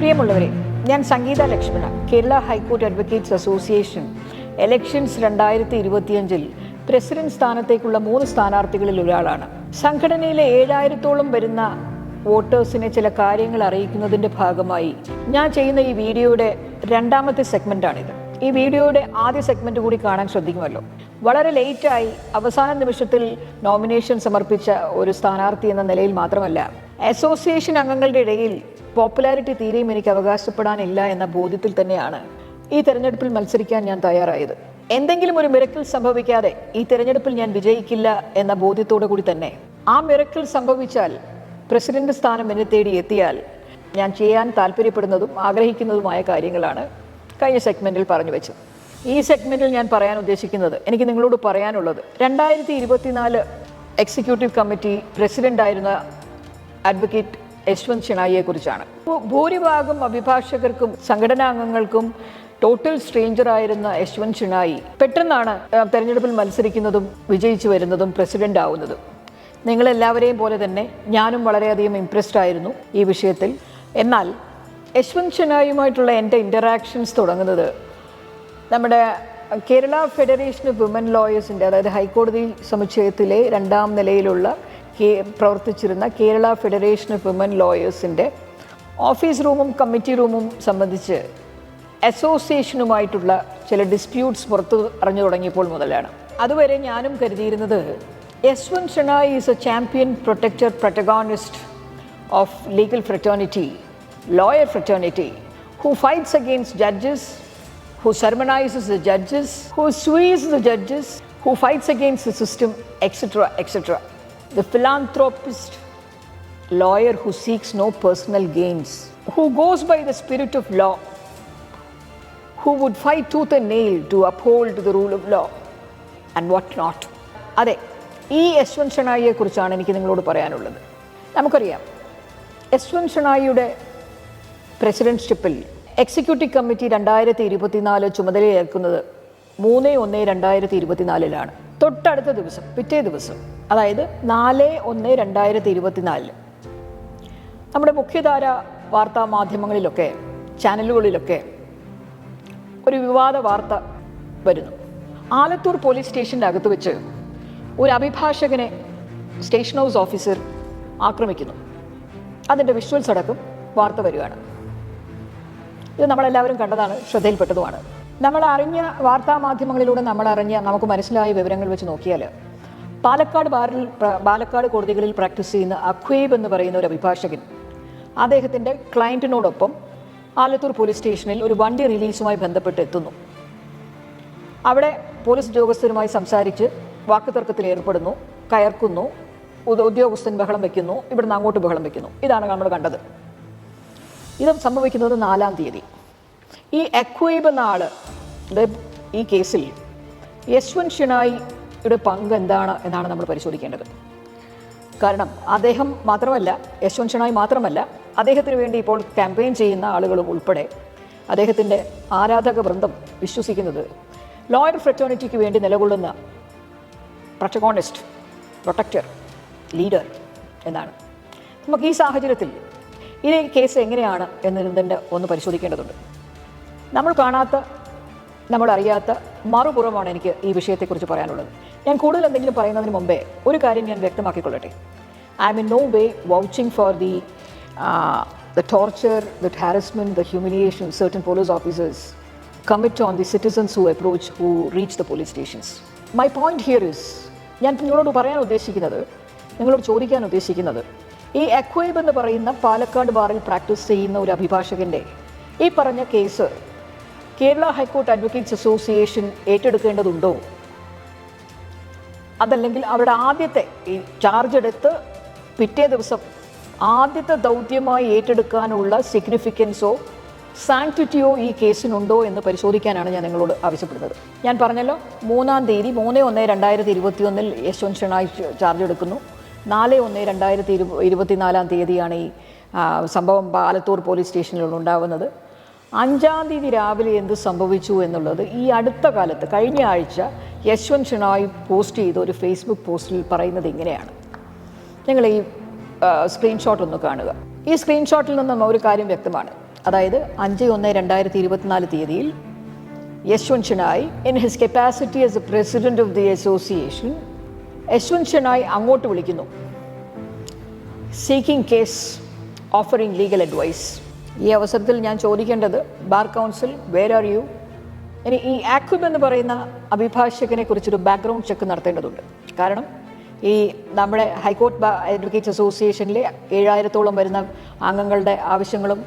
പ്രിയമുള്ളവരെ, ഞാൻ Sangeetha Lakshmana, Kerala high court advocates association elections 2025 president സ്ഥാനത്തേക്കുള്ള 3 സ്ഥാനാർത്ഥികളിൽ ഒരാളാണ്. സംഘടനയിലെ 7000-ഓളം വരുന്ന വോട്ടേഴ്സിനെ ചില കാര്യങ്ങൾ അറിയിക്കുന്നതിൻ്റെ ഭാഗമായി ഞാൻ ചെയ്യുന്ന ഈ വീഡിയോയുടെ 2ാമത്തെ സെഗ്മെൻ്റാണിത്. ഈ വീഡിയോയുടെ ആദ്യ സെഗ്മെൻറ്റ് കൂടി കാണാൻ ശ്രദ്ധിക്കുമല്ലോ. വളരെ ലേറ്റായി അവസാന നിമിഷത്തിൽ നോമിനേഷൻ സമർപ്പിച്ച ഒരു സ്ഥാനാർത്ഥി എന്ന നിലയിൽ മാത്രമല്ല, അസോസിയേഷൻ അംഗങ്ങളുടെ ഇടയിൽ പോപ്പുലാരിറ്റി തീരെയും എനിക്ക് അവകാശപ്പെടാനില്ല എന്ന ബോധ്യത്തിൽ തന്നെയാണ് ഈ തെരഞ്ഞെടുപ്പിൽ മത്സരിക്കാൻ ഞാൻ തയ്യാറായത്. എന്തെങ്കിലും ഒരു മിറക്കിൾ സംഭവിക്കാതെ ഈ തെരഞ്ഞെടുപ്പിൽ ഞാൻ വിജയിക്കില്ല എന്ന ബോധ്യത്തോടു കൂടി തന്നെ, ആ മിറക്കിൾ സംഭവിച്ചാൽ പ്രസിഡന്റ് സ്ഥാനം എന്നെ തേടി എത്തിയാൽ ഞാൻ ചെയ്യാൻ താല്പര്യപ്പെടുന്നതും ആഗ്രഹിക്കുന്നതുമായ കാര്യങ്ങളാണ് കഴിഞ്ഞ സെഗ്മെൻറ്റിൽ പറഞ്ഞു വെച്ചത്. ഈ സെഗ്മെൻറ്റിൽ ഞാൻ പറയാൻ ഉദ്ദേശിക്കുന്നത്, എനിക്ക് നിങ്ങളോട് പറയാനുള്ളത്, 2024 എക്സിക്യൂട്ടീവ് കമ്മിറ്റി പ്രസിഡൻ്റായിരുന്ന അഡ്വക്കേറ്റ് യശ്വന്ത് ഷെണായിയെ കുറിച്ചാണ്. ഭൂരിഭാഗം അഭിഭാഷകർക്കും സംഘടനാംഗങ്ങൾക്കും ടോട്ടൽ സ്ട്രേഞ്ചർ ആയിരുന്ന യശ്വന്ത് ഷെണായി പെട്ടെന്നാണ് തെരഞ്ഞെടുപ്പിൽ മത്സരിക്കുന്നതും വിജയിച്ചു വരുന്നതും പ്രസിഡന്റ് ആവുന്നതും. നിങ്ങളെല്ലാവരെയും പോലെ തന്നെ ഞാനും വളരെയധികം ഇംപ്രസ്ഡ് ആയിരുന്നു ഈ വിഷയത്തിൽ. എന്നാൽ യശ്വന്ത് ഷെണായിയുമായിട്ടുള്ള എൻ്റെ ഇൻ്ററാക്ഷൻസ് തുടങ്ങുന്നത് നമ്മുടെ കേരള ഫെഡറേഷൻ ഓഫ് വിമൻ ലോയേഴ്സിൻ്റെ, അതായത് ഹൈക്കോടതി സമുച്ചയത്തിലെ 2ാം നിലയിലുള്ള പ്രവർത്തിച്ചിരുന്ന കേരള ഫെഡറേഷൻ ഓഫ് വിമൻ ലോയേഴ്സിൻ്റെ ഓഫീസ് റൂമും കമ്മിറ്റി റൂമും സംബന്ധിച്ച് അസോസിയേഷനുമായിട്ടുള്ള ചില ഡിസ്പ്യൂട്ട്സ് പുറത്തു അറിഞ്ഞു തുടങ്ങിയപ്പോൾ മുതലാണ്. അതുവരെ ഞാനും കരുതിയിരുന്നത് Yashwant Shenoy is a champion protector protagonist of legal fraternity, lawyer fraternity, who fights against judges, who sermonizes the judges, who sues the judges, who fights against the system, etc., etc. The philanthropist, lawyer who seeks no personal gains, who goes by the spirit of law, who would fight tooth and nail to uphold the rule of law and what not. അതെ, ഈ യശ്വന്ത് ഷെണായിയെ കുറിച്ചാണ് എനിക്ക് നിങ്ങളോട് പറയാനുള്ളത്. നമുക്കറിയാം, Yashwant ഷെണായിയുടെ പ്രസിഡൻഷിപ്പിൽ executive committee 2024 ചുമതലയേൽക്കുന്നത് 3/1/2024 തൊട്ടടുത്ത ദിവസം, പിറ്റേ ദിവസം, അതായത് 4/1/2024 നമ്മുടെ മുഖ്യധാര വാർത്താ മാധ്യമങ്ങളിലൊക്കെ, ചാനലുകളിലൊക്കെ ഒരു വിവാദ വാർത്ത വരുന്നു. ആലത്തൂർ പോലീസ് സ്റ്റേഷൻ്റെ അകത്ത് വെച്ച് ഒരു അഭിഭാഷകനെ സ്റ്റേഷൻ ഹൗസ് ഓഫീസർ ആക്രമിക്കുന്നു. അതിൻ്റെ വിഷ്വൽസ് അടക്കം വാർത്ത വരികയാണ്. ഇത് നമ്മളെല്ലാവരും കണ്ടതാണ്, ശ്രദ്ധയിൽപ്പെട്ടതുമാണ്. നമ്മൾ അറിഞ്ഞ വാർത്താ മാധ്യമങ്ങളിലൂടെ നമുക്ക് മനസ്സിലായ വിവരങ്ങൾ വെച്ച് നോക്കിയാൽ, പാലക്കാട് കോടതികളിൽ പ്രാക്ടീസ് ചെയ്യുന്ന അക്വേബ് എന്ന് പറയുന്ന ഒരു അഭിഭാഷകൻ അദ്ദേഹത്തിൻ്റെ ക്ലയൻറ്റിനോടൊപ്പം ആലത്തൂർ പോലീസ് സ്റ്റേഷനിൽ ഒരു വണ്ടി റിലീസുമായി ബന്ധപ്പെട്ട് എത്തുന്നു. അവിടെ പോലീസ് ഉദ്യോഗസ്ഥരുമായി സംസാരിച്ച് വാക്കുതർക്കത്തിൽ ഏർപ്പെടുന്നു, കയർക്കുന്നു, ഉദ്യോഗസ്ഥൻ ബഹളം വയ്ക്കുന്നു, ഇവിടുന്ന് അങ്ങോട്ട് ബഹളം വയ്ക്കുന്നു. ഇതാണ് നമ്മൾ കണ്ടത്. ഇത് സംഭവിക്കുന്നത് 4-ാം തീയതി. ഈ അക്വേബ് എന്ന ആൾ, ഈ കേസിൽ യശ്വന്ത് ഷെണായിയുടെ പങ്ക് എന്താണ് എന്നാണ് നമ്മൾ പരിശോധിക്കേണ്ടത്. കാരണം അദ്ദേഹം മാത്രമല്ല, യശ്വന്ത് ഷെണായി മാത്രമല്ല, അദ്ദേഹത്തിന് വേണ്ടി ഇപ്പോൾ ക്യാമ്പയിൻ ചെയ്യുന്ന ആളുകളും ഉൾപ്പെടെ അദ്ദേഹത്തിൻ്റെ ആരാധക വൃന്ദം വിശ്വസിക്കുന്നത് ലോയർ ഫ്രറ്റേണിറ്റിക്ക് വേണ്ടി നിലകൊള്ളുന്ന പ്രൊട്ടഗോണിസ്റ്റ്, പ്രൊട്ടക്ടർ, ലീഡർ എന്നാണ്. നമുക്ക് ഈ സാഹചര്യത്തിൽ ഈ കേസ് എങ്ങനെയാണ് എന്നതിൻ്റെ ഒന്ന് പരിശോധിക്കേണ്ടതുണ്ട്. നമ്മൾ കാണാത്ത, നമ്മൾ അറിയാത്ത മറുപുറമാണ് എനിക്ക് ഈ വിഷയത്തെക്കുറിച്ച് പറയാനുള്ളത്. ഞാൻ കൂടുതൽ എന്തെങ്കിലും പറയുന്നതിന് മുമ്പേ ഒരു കാര്യം ഞാൻ വ്യക്തമാക്കിക്കൊള്ളട്ടെ. I am in no way vouching for the torture, the harassment, the humiliation certain police officers commit on the citizens who reach the police stations. My point here is, ഞാൻ നിങ്ങളോട് പറയാൻ ഉദ്ദേശിക്കുന്നത്, നിങ്ങളോട് ചോദിക്കാൻ ഉദ്ദേശിക്കുന്നത്, ഈ അക്വേബ് എന്ന് പറയുന്ന പാലക്കാട് ബാറിൽ പ്രാക്ടീസ് ചെയ്യുന്ന ഒരു അഭിഭാഷകൻ്റെ ഈ പറഞ്ഞ case Kerala high court advocates association ഏറ്റെടുക്കേണ്ടതുണ്ടോ? അതല്ലെങ്കിൽ അവരുടെ ആദ്യത്തെ ഈ ചാർജ് എടുത്ത് പിറ്റേ ദിവസം ആദ്യത്തെ ദൗത്യമായി ഏറ്റെടുക്കാനുള്ള സിഗ്നിഫിക്കൻസോ സാങ്ക്ടിറ്റിയോ ഈ കേസിനുണ്ടോ എന്ന് പരിശോധിക്കാനാണ് ഞാൻ നിങ്ങളോട് ആവശ്യപ്പെടുന്നത്. ഞാൻ പറഞ്ഞല്ലോ, 3-ാം തീയതി 3/1/2021 യശ്വന്ത് ഷെണായി ചാർജ് എടുക്കുന്നു. 4/1/2024 തീയതിയാണ് ഈ സംഭവം ആലത്തൂർ പോലീസ് സ്റ്റേഷനിൽ ഉണ്ടാകുന്നത്. 5-ാം തീയതി രാവിലെ എന്ത് സംഭവിച്ചു എന്നുള്ളത് ഈ അടുത്ത കാലത്ത്, കഴിഞ്ഞ ആഴ്ച യശ്വന്ത് ഷെണായി പോസ്റ്റ് ചെയ്ത ഒരു ഫേസ്ബുക്ക് പോസ്റ്റിൽ പറയുന്നത് ഇങ്ങനെയാണ്. നിങ്ങൾ ഈ സ്ക്രീൻഷോട്ട് ഒന്ന് കാണുക. ഈ സ്ക്രീൻഷോട്ടിൽ നിന്നും ഒരു കാര്യം വ്യക്തമാണ്. അതായത് 5/1/2024 തീയതിയിൽ Yashwant Shenoy in his capacity as a president of the association Yashwant Shenoy അങ്ങോട്ട് വിളിക്കുന്നു, seeking case, offering legal advice. ഈ അവസരത്തിൽ ഞാൻ ചോദിക്കേണ്ടത്, bar council where are you? ഇനി ഈ ആക്വിബ് എന്ന് പറയുന്ന അഭിഭാഷകനെ കുറിച്ചൊരു ബാക്ക്ഗ്രൗണ്ട് ചെക്ക് നടത്തേണ്ടതുണ്ട്. കാരണം ഈ നമ്മുടെ ഹൈക്കോർട്ട് അഡ്വക്കേറ്റ്സ് അസോസിയേഷനിലെ 7000-ഓളം വരുന്ന അംഗങ്ങളുടെ ആവശ്യങ്ങളും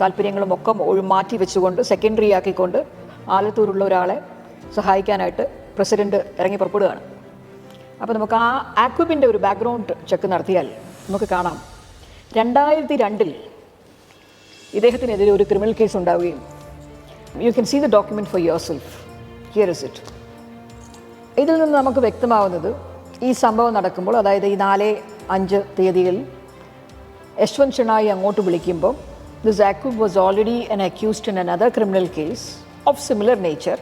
താല്പര്യങ്ങളും ഒക്കെ മാറ്റി വെച്ചുകൊണ്ട് സെക്കൻഡറി ആക്കിക്കൊണ്ട് ആലത്തൂരുള്ള ഒരാളെ സഹായിക്കാനായിട്ട് പ്രസിഡന്റ് ഇറങ്ങി പുറപ്പെടുകയാണ്. അപ്പോൾ നമുക്ക് ആ ആക്വിബിൻ്റെ ഒരു ബാക്ക്ഗ്രൗണ്ട് ചെക്ക് നടത്തിയാൽ നമുക്ക് കാണാം, 2002 ഇദ്ദേഹത്തിനെതിരെ ഒരു ക്രിമിനൽ കേസ് ഉണ്ടാവുകയും, you can see the document for yourself, here is it. ഇതിൽ നിന്ന് നമുക്ക് വ്യക്തമാവുന്നത്, ഈ സംഭവം നടക്കുമ്പോൾ, അതായത് ഈ 4-5 തീയതികളിൽ യശ്വന്ത് ഷെനായ് അങ്ങോട്ട് വിളിക്കുമ്പോൾ, this Aqib was already an accused in another criminal case of similar nature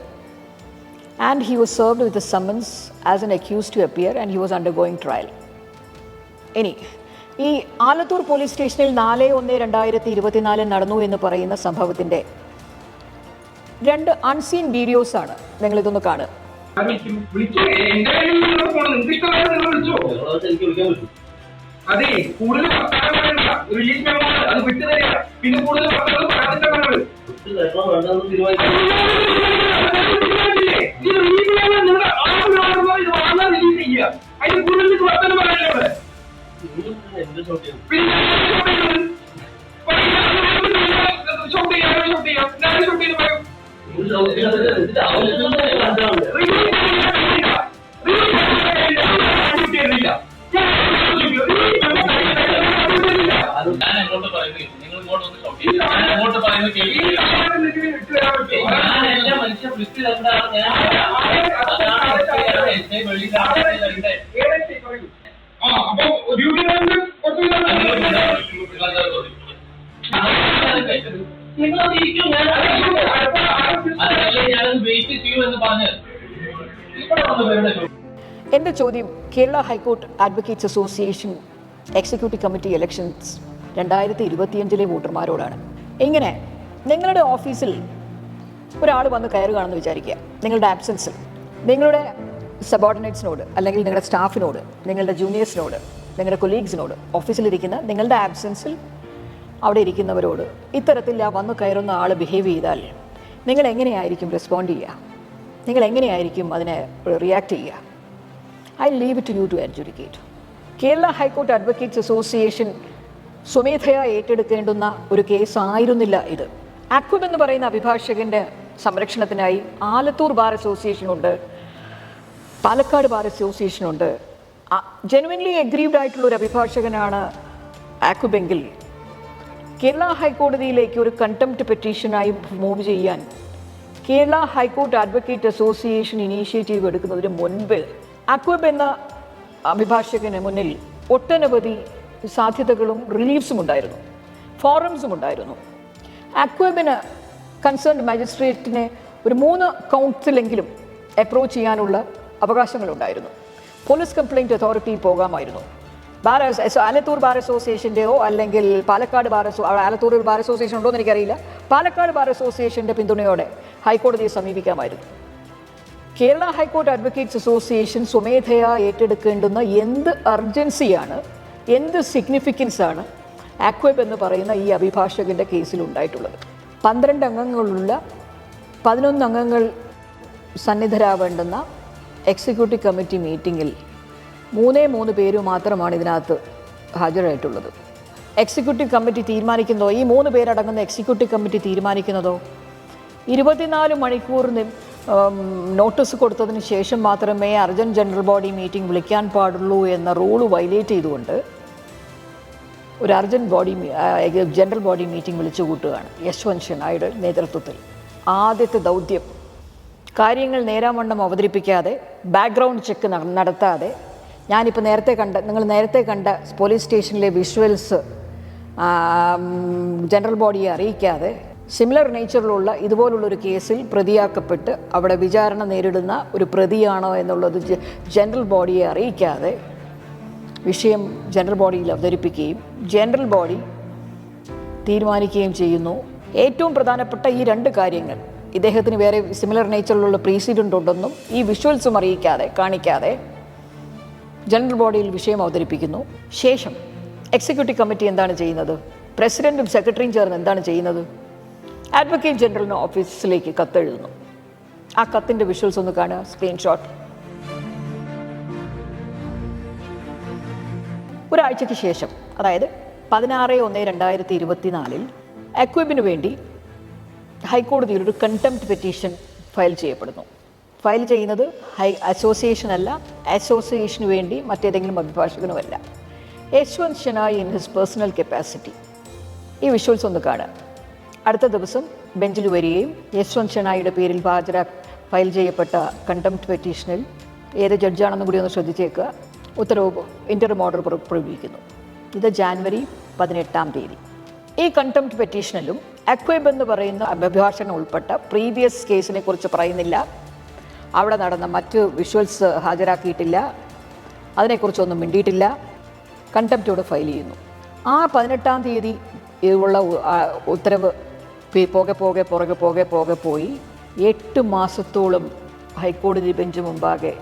and he was served with a summons as an accused to appear and he was undergoing trial. ഇനി ഈ ആലത്തൂർ പോലീസ് സ്റ്റേഷനിൽ 4/1/2024 നടന്നു എന്ന് പറയുന്ന സംഭവത്തിൻ്റെ 2 അൺസീൻ വീഡിയോസാണ്. നിങ്ങളിതൊന്ന് കാണുക. അതെ, കൂടുതൽ റിലീസ് അത് വിട്ടു തരിക. പിന്നെ കൂടുതൽ നിങ്ങളുടെ റിലീസ് ചെയ്യുക. അതിന് കൂടുതൽ വർത്തനം പറയാനുള്ളത് എൻ്റെ ചോദ്യം, Kerala high court advocates association executive committee elections 2025 വോട്ടർമാരോടാണ്. ഇങ്ങനെ നിങ്ങളുടെ ഓഫീസിൽ ഒരാൾ വന്ന് കയറുകയാണെന്ന് വിചാരിക്കുക, നിങ്ങളുടെ ആബ്സെൻസിൽ നിങ്ങളുടെ സബോർഡിനേറ്റ്സിനോട്, അല്ലെങ്കിൽ നിങ്ങളുടെ സ്റ്റാഫിനോട്, നിങ്ങളുടെ ജൂനിയേഴ്സിനോട്, നിങ്ങളുടെ കൊളീഗ്സിനോട്, ഓഫീസിലിരിക്കുന്ന നിങ്ങളുടെ ആബ്സെൻസിൽ അവിടെ ഇരിക്കുന്നവരോട് ഇത്തരത്തിൽ ആ വന്ന് കയറുന്ന ആൾ ബിഹേവ് ചെയ്താൽ നിങ്ങൾ എങ്ങനെയായിരിക്കും റെസ്പോണ്ട് ചെയ്യുക? നിങ്ങൾ എങ്ങനെയായിരിക്കും അതിനെ റിയാക്ട് ചെയ്യുക? I leave it to you to adjudicate. Kerala high court advocates association സ്വമേധയാ ഏറ്റെടുക്കേണ്ടുന്ന ഒരു കേസായിരുന്നില്ല ഇത്. ആക്വിബ് എന്ന് പറയുന്ന അഭിഭാഷകൻ്റെ സംരക്ഷണത്തിനായി ആലത്തൂർ ബാർ അസോസിയേഷനുണ്ട്, പാലക്കാട് ബാർ അസോസിയേഷനുണ്ട്. ജെനുവിൻലി അഗ്രീവ്ഡ് ആയിട്ടുള്ള ഒരു അഭിഭാഷകനാണ് ആക്വിബെങ്കിൽ കേരള ഹൈക്കോടതിയിലേക്ക് ഒരു കണ്ടംപ്റ്റ് പെറ്റീഷനായി മൂവ് ചെയ്യാൻ Kerala high court advocate association initiative എടുക്കുന്നതിന് മുൻപ് ആക്വിബ് എന്ന അഭിഭാഷകന് മുന്നിൽ ഒട്ടനവധി സാധ്യതകളും റിലീഫ്സും ഉണ്ടായിരുന്നു, ഫോറംസും ഉണ്ടായിരുന്നു. ആക്വിബിന് കൺസേൺഡ് മജിസ്ട്രേറ്റിനെ ഒരു 3 കൗൺസിലെങ്കിലും അപ്രോച്ച് ചെയ്യാനുള്ള അവകാശങ്ങളുണ്ടായിരുന്നു. പോലീസ് കംപ്ലയിൻറ്റ് അതോറിറ്റിയിൽ പോകാമായിരുന്നു. ആലത്തൂർ ബാർ അസോസിയേഷൻ്റെയോ അല്ലെങ്കിൽ പാലക്കാട് ആലത്തൂർ ബാർ അസോസിയേഷൻ ഉണ്ടോ എന്ന് എനിക്കറിയില്ല, പാലക്കാട് ബാർ അസോസിയേഷൻ്റെ പിന്തുണയോടെ ഹൈക്കോടതിയെ സമീപിക്കാമായിരുന്നു. കേരള ഹൈക്കോർട്ട് അഡ്വക്കേറ്റ്സ് അസോസിയേഷൻ സ്വമേധയാ ഏറ്റെടുക്കേണ്ടുന്ന എന്ത് അർജൻസിയാണ്, എന്ത് സിഗ്നിഫിക്കൻസാണ് ആക്വിബ് എന്ന് പറയുന്ന ഈ അഭിഭാഷകൻ്റെ കേസിൽ ഉണ്ടായിട്ടുള്ളത്? 12 അംഗങ്ങളുള്ള 11 അംഗങ്ങൾ സന്നിധരാവേണ്ടുന്ന എക്സിക്യൂട്ടീവ് കമ്മിറ്റി മീറ്റിങ്ങിൽ 3 പേര് മാത്രമാണ് ഇതിനകത്ത് ഹാജരായിട്ടുള്ളത്. എക്സിക്യൂട്ടീവ് കമ്മിറ്റി തീരുമാനിക്കുന്നതോ, ഈ 3 പേരടങ്ങുന്ന എക്സിക്യൂട്ടീവ് കമ്മിറ്റി തീരുമാനിക്കുന്നതോ 24 മണിക്കൂർ നോട്ടീസ് കൊടുത്തതിന് ശേഷം മാത്രമേ അർജൻറ്റ് ജനറൽ ബോഡി മീറ്റിംഗ് വിളിക്കാൻ പാടുള്ളൂ എന്ന റൂള് വയലേറ്റ് ചെയ്തുകൊണ്ട് ഒരു ജനറൽ ബോഡി മീറ്റിംഗ് വിളിച്ചു കൂട്ടുകയാണ് യശ്വന്ത് ഷെനായുടെ നേതൃത്വത്തിൽ. ആദ്യത്തെ ദൗത്യം, കാര്യങ്ങൾ നേരാവണ്ണം അവതരിപ്പിക്കാതെ, ബാക്ക്ഗ്രൗണ്ട് ചെക്ക് നടത്താതെ, നിങ്ങൾ നേരത്തെ കണ്ട പോലീസ് സ്റ്റേഷനിലെ വിഷ്വൽസ് ജനറൽ ബോഡിയെ അറിയിക്കാതെ, സിമിലർ നേച്ചറിലുള്ള ഇതുപോലുള്ളൊരു കേസിൽ പ്രതിയാക്കപ്പെട്ട് അവിടെ വിചാരണ നേരിടുന്ന ഒരു പ്രതിയാണോ എന്നുള്ളത് ജനറൽ ബോഡിയെ അറിയിക്കാതെ വിഷയം ജനറൽ ബോഡിയിൽ അവതരിപ്പിക്കുകയും ജനറൽ ബോഡി തീരുമാനിക്കുകയും ചെയ്യുന്നു ഏറ്റവും പ്രധാനപ്പെട്ട ഈ രണ്ട് കാര്യങ്ങൾ, ഇദ്ദേഹത്തിന് വേറെ സിമിലർ നേച്ചറിലുള്ള പ്രീസിഡൻ്റ് ഉണ്ടെന്നും ഈ വിഷ്വൽസും കാണിക്കാതെ ജനറൽ ബോഡിയിൽ വിഷയം അവതരിപ്പിക്കുന്നു. ശേഷം എക്സിക്യൂട്ടീവ് കമ്മിറ്റി എന്താണ് ചെയ്യുന്നത്? പ്രസിഡന്റും സെക്രട്ടറിയും ചേർന്ന് എന്താണ് ചെയ്യുന്നത്? അഡ്വക്കേറ്റ് ജനറലിന് ഓഫീസിലേക്ക് കത്തെഴുതുന്നു. ആ കത്തിൻ്റെ വിഷ്വൽസ് ഒന്ന് കാണുക, സ്ക്രീൻഷോട്ട്. ഒരാഴ്ചയ്ക്ക് ശേഷം, അതായത് 16/1/2024 അക്വേബിന് വേണ്ടി ഹൈക്കോടതിയിൽ ഒരു കണ്ടംപ്റ്റ് പെറ്റീഷൻ ഫയൽ ചെയ്യപ്പെടുന്നു. ഫയൽ ചെയ്യുന്നത് അസോസിയേഷൻ അല്ല, അസോസിയേഷന് വേണ്ടി മറ്റേതെങ്കിലും അഭിഭാഷകനുമല്ല, Yashwant Shenoy in his personal capacity. ഈ വിഷ്വൽസ് ഒന്ന് കാണുക. അടുത്ത ദിവസം ബെഞ്ചിൽ വരികയും യശ്വന്ത് ഷെനായിയുടെ പേരിൽ ഫയൽ ചെയ്യപ്പെട്ട കണ്ടംപ്റ്റ് പെറ്റീഷനിൽ ഏത് ജഡ്ജാണെന്നും കൂടി ഒന്ന് ശ്രദ്ധിച്ചേക്കുക, ഉത്തരവ് ഇൻ്ററിം ഓർഡർ പുറപ്പെടുവിക്കുന്നു. ഇത് ജാനുവരി 18. ഈ കണ്ടംപ്റ്റ് പെറ്റീഷനിലും അക്വേബ് എന്ന് പറയുന്ന അഭിഭാഷകൻ ഉൾപ്പെട്ട പ്രീവിയസ് കേസിനെ കുറിച്ച് പറയുന്നില്ല, അവിടെ നടന്ന മറ്റ് വിഷ്വൽസ് ഹാജരാക്കിയിട്ടില്ല, അതിനെക്കുറിച്ചൊന്നും മിണ്ടിയിട്ടില്ല. കണ്ടംപ്റ്റോട് ഫയൽ ചെയ്യുന്നു. ആ 18 ഉള്ള ഉത്തരവ് പോയി 8 മാസത്തോളം ഹൈക്കോടതി ബെഞ്ച് മുമ്പാകെ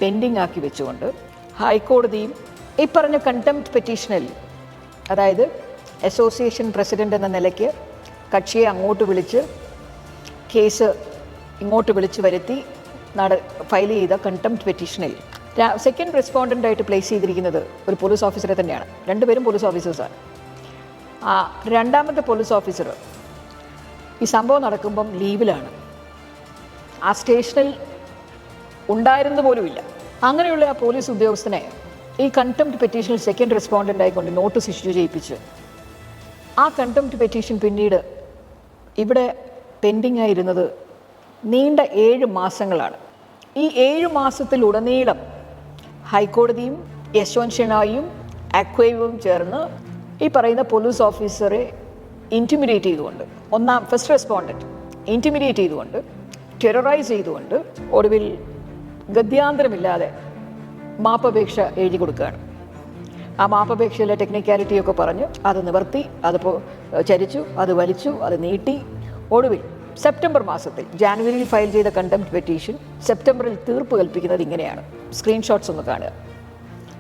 പെൻഡിങ് ആക്കി വെച്ചുകൊണ്ട് ഹൈക്കോടതിയും ഈ പറഞ്ഞ കണ്ടംപ്റ്റ് പെറ്റീഷനിൽ, അതായത് അസോസിയേഷൻ പ്രസിഡന്റ് എന്ന നിലയ്ക്ക് കക്ഷിയെ അങ്ങോട്ട് വിളിച്ച് കേസ് ഇങ്ങോട്ട് വിളിച്ച് വരുത്തി ഫയൽ ചെയ്ത കണ്ടംപ്റ്റ് പെറ്റീഷനിൽ സെക്കൻഡ് റെസ്പോണ്ടൻ്റായിട്ട് പ്ലേസ് ചെയ്തിരിക്കുന്നത് ഒരു പോലീസ് ഓഫീസറെ തന്നെയാണ്. രണ്ടുപേരും പോലീസ് ഓഫീസേഴ്സാണ്. ആ രണ്ടാമത്തെ പോലീസ് ഓഫീസർ ഈ സംഭവം നടക്കുമ്പം ലീവിലാണ്, ആ സ്റ്റേഷനിൽ ഉണ്ടായിരുന്നത് പോലുമില്ല. അങ്ങനെയുള്ള ആ പോലീസ് ഉദ്യോഗസ്ഥനെ ഈ കണ്ടംപ്റ്റ് പെറ്റീഷനിൽ സെക്കൻഡ് റെസ്പോണ്ടൻ്റ് ആയിക്കൊണ്ട് നോട്ടീസ് ഇഷ്യൂ ചെയ്യിപ്പിച്ച് ആ കണ്ടംപ്റ്റ് പെറ്റീഷൻ പിന്നീട് ഇവിടെ പെൻഡിങ് ആയിരുന്നത് നീണ്ട 7 മാസങ്ങളാണ്. ഈ 7 മാസത്തിലുടനീളം ഹൈക്കോടതിയും യശ്വന്ത് ഷെനായിയും അക്വേവും ചേർന്ന് ഈ പറയുന്ന പോലീസ് ഓഫീസറെ ഇൻറ്റിമിഡേറ്റ് ചെയ്തുകൊണ്ട്, ഫസ്റ്റ് റെസ്പോണ്ടൻറ്റ് ഇൻറ്റിമിഡേറ്റ് ചെയ്തുകൊണ്ട്, ടെററൈസ് ചെയ്തുകൊണ്ട് ഒടുവിൽ ഗത്യാന്തരമില്ലാതെ മാപ്പപേക്ഷ എഴുതി കൊടുക്കുകയാണ്. ആ മാപ്പപേക്ഷയിലെ ടെക്നിക്കാലിറ്റിയൊക്കെ പറഞ്ഞ് അത് നിവർത്തി, അത് ചരിച്ചു, അത് വലിച്ചു, അത് നീട്ടി. ഒടുവിൽ സെപ്റ്റംബർ മാസത്തിൽ, ജാനുവരിയിൽ ഫയൽ ചെയ്ത കണ്ടംപ്റ്റ് പെറ്റീഷൻ സെപ്റ്റംബറിൽ തീർപ്പ് കൽപ്പിക്കുന്നത് ഇങ്ങനെയാണ്. സ്ക്രീൻഷോട്ട്സ് ഒന്ന് കാണുക.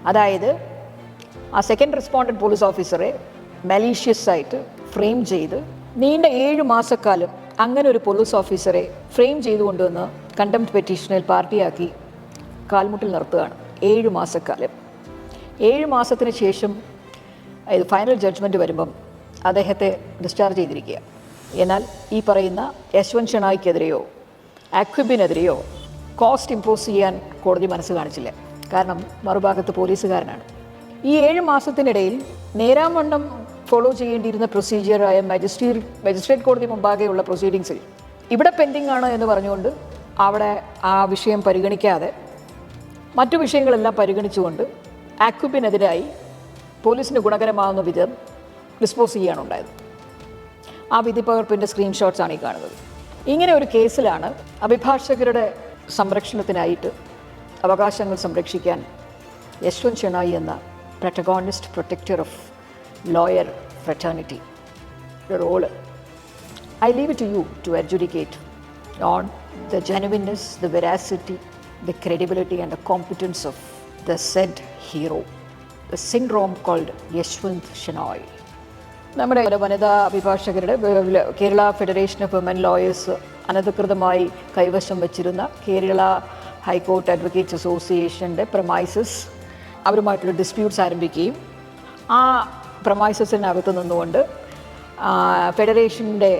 അതായത് ആ സെക്കൻഡ് റെസ്പോണ്ടൻറ്റ് പോലീസ് ഓഫീസറെ മലീഷ്യസ് ആയിട്ട് ഫ്രെയിം ചെയ്ത് നീണ്ട 7 മാസക്കാലം അങ്ങനെ ഒരു പോലീസ് ഓഫീസറെ ഫ്രെയിം ചെയ്തുകൊണ്ടുവന്ന് കണ്ടംപ്റ്റ് പെറ്റീഷനിൽ പാർട്ടിയാക്കി കാൽമുട്ടിൽ നിർത്തുകയാണ്. 7 മാസക്കാലം. 7 മാസത്തിന് ശേഷം ഫൈനൽ ജഡ്ജ്മെൻറ്റ് വരുമ്പം അദ്ദേഹത്തെ ഡിസ്ചാർജ് ചെയ്തിരിക്കുക. എന്നാൽ ഈ പറയുന്ന യശ്വന്ത് ഷെനായിക്കെതിരെയോ അക്വിബിനെതിരെയോ കോസ്റ്റ് ഇമ്പോസ് ചെയ്യാൻ കോടതി മനസ്സ് കാണിച്ചില്ല. കാരണം മറുഭാഗത്ത് പോലീസുകാരനാണ്. ഈ 7 മാസത്തിനിടയിൽ നേരാവണ്ണം ഫോളോ ചെയ്യേണ്ടിയിരുന്ന പ്രൊസീജിയറായ മജിസ്ട്രേറ്റ് കോടതി മുമ്പാകെയുള്ള പ്രൊസീഡിങ്സിൽ ഇവിടെ പെൻഡിങ് ആണ് എന്ന് പറഞ്ഞുകൊണ്ട് അവിടെ ആ വിഷയം പരിഗണിക്കാതെ മറ്റു വിഷയങ്ങളെല്ലാം പരിഗണിച്ചുകൊണ്ട് അക്വിബിനെതിരായി പോലീസിന് ഗുണകരമാകുന്ന വിധം ഡിസ്പോസ് ചെയ്യുകയാണ് ഉണ്ടായത്. ആ വിധിപ്പകർപ്പിൻ്റെ സ്ക്രീൻഷോട്ട്സാണ് ഈ കാണുന്നത്. ഇങ്ങനെ ഒരു കേസിലാണ് അഭിഭാഷകരുടെ സംരക്ഷണത്തിനായിട്ട് അവകാശങ്ങൾ സംരക്ഷിക്കാൻ യശ്വന്ത് ഷെനായി എന്ന protagonist protector of lawyer fraternity role. I leave it to you to adjudicate on the genuineness, the veracity, the credibility and the competence of the said hero, the syndrome called Yashwant Shenoy. നമ്മുടെ വനിതാ അഭിഭാഷകരുടെ Kerala federation of women lawyers അനധികൃതമായി കൈവശം വച്ചിരുന്ന Kerala high court advocates അസോസിയേഷൻ്റെ premises, അവരുമായിട്ടുള്ള disputes ആരംഭിക്കുകയും ആ പ്രമൈസസിനകത്ത് നിന്നുകൊണ്ട് ഫെഡറേഷൻ്റെ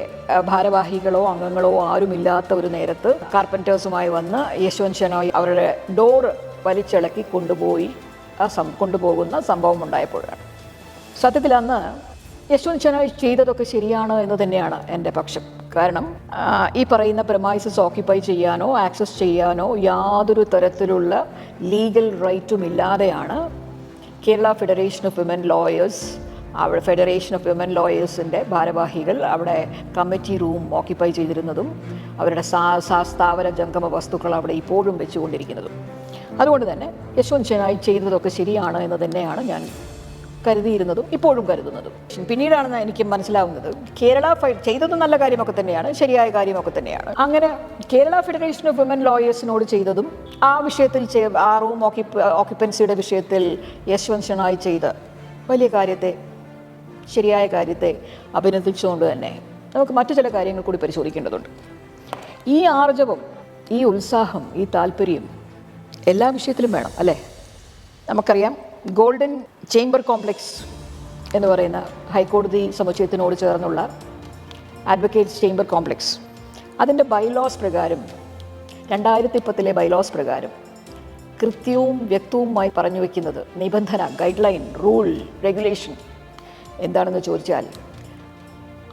ഭാരവാഹികളോ അംഗങ്ങളോ ആരുമില്ലാത്ത ഒരു നേരത്ത് കാർപ്പൻറ്റേഴ്സുമായി വന്ന് യശ്വന്ത് ഷെനോയ് അവരുടെ ഡോറ് വലിച്ചിളക്കി കൊണ്ടുപോകുന്ന സംഭവം ഉണ്ടായപ്പോഴാണ്. സത്യത്തിൽ അന്ന് യശ്വന്ത് ഷെനോയ് ചെയ്തതൊക്കെ ശരിയാണ് എന്ന് തന്നെയാണ് എൻ്റെ പക്ഷം. കാരണം ഈ പറയുന്ന പ്രമൈസസ് ഓക്യുപ്പൈ ചെയ്യാനോ ആക്സസ് ചെയ്യാനോ യാതൊരു തരത്തിലുള്ള ലീഗൽ റൈറ്റും ഇല്ലാതെയാണ് Kerala federation of women lawyers, അവിടെ ഫെഡറേഷൻ ഓഫ് വിമൻ ലോയേഴ്സിൻ്റെ ഭാരവാഹികൾ അവിടെ കമ്മിറ്റി റൂം ഓക്യുപ്പൈ ചെയ്തിരുന്നതും അവരുടെ സ്ഥാവര ജംഗമ വസ്തുക്കൾ അവിടെ ഇപ്പോഴും വെച്ചുകൊണ്ടിരിക്കുന്നതും. അതുകൊണ്ട് തന്നെ യശ്വന്ത് ഷെനായ് ചെയ്തതൊക്കെ ശരിയാണ് എന്ന് തന്നെയാണ് ഞാൻ കരുതിയിരുന്നതും ഇപ്പോഴും കരുതുന്നതും. പിന്നീടാണ് എനിക്ക് മനസ്സിലാവുന്നത് കേരള ചെയ്തത് നല്ല കാര്യമൊക്കെ തന്നെയാണ്, ശരിയായ കാര്യമൊക്കെ തന്നെയാണ്. അങ്ങനെ കേരള ഫെഡറേഷൻ ഓഫ് വിമൻ ലോയേഴ്സിനോട് ചെയ്തതും ആ വിഷയത്തിൽ ആ റൂം ഓക്യുപ്പൻസിയുടെ വിഷയത്തിൽ യശ്വന്ത് ഷെണായ് ചെയ്ത വലിയ കാര്യത്തെ, ശരിയായ കാര്യത്തെ അഭിനന്ദിച്ചുകൊണ്ട് തന്നെ നമുക്ക് മറ്റു ചില കാര്യങ്ങൾ കൂടി പരിശോധിക്കേണ്ടതുണ്ട്. ഈ ആർജവം, ഈ ഉത്സാഹം, ഈ താല്പര്യം എല്ലാ വിഷയത്തിലും വേണം അല്ലേ? നമുക്കറിയാം ഗോൾഡൻ ചേംബർ കോംപ്ലക്സ് എന്ന് പറയുന്ന ഹൈക്കോടതി സമുച്ചയത്തിനോട് ചേർന്നുള്ള അഡ്വക്കേറ്റ്സ് ചേംബർ കോംപ്ലക്സ്, അതിൻ്റെ ബൈലോസ് പ്രകാരം 2010 ബൈലോസ് പ്രകാരം കൃത്യവും വ്യക്തവുമായി പറഞ്ഞു വയ്ക്കുന്നത് നിബന്ധന, ഗൈഡ് ലൈൻ, റൂൾ, റെഗുലേഷൻ എന്താണെന്ന് ചോദിച്ചാൽ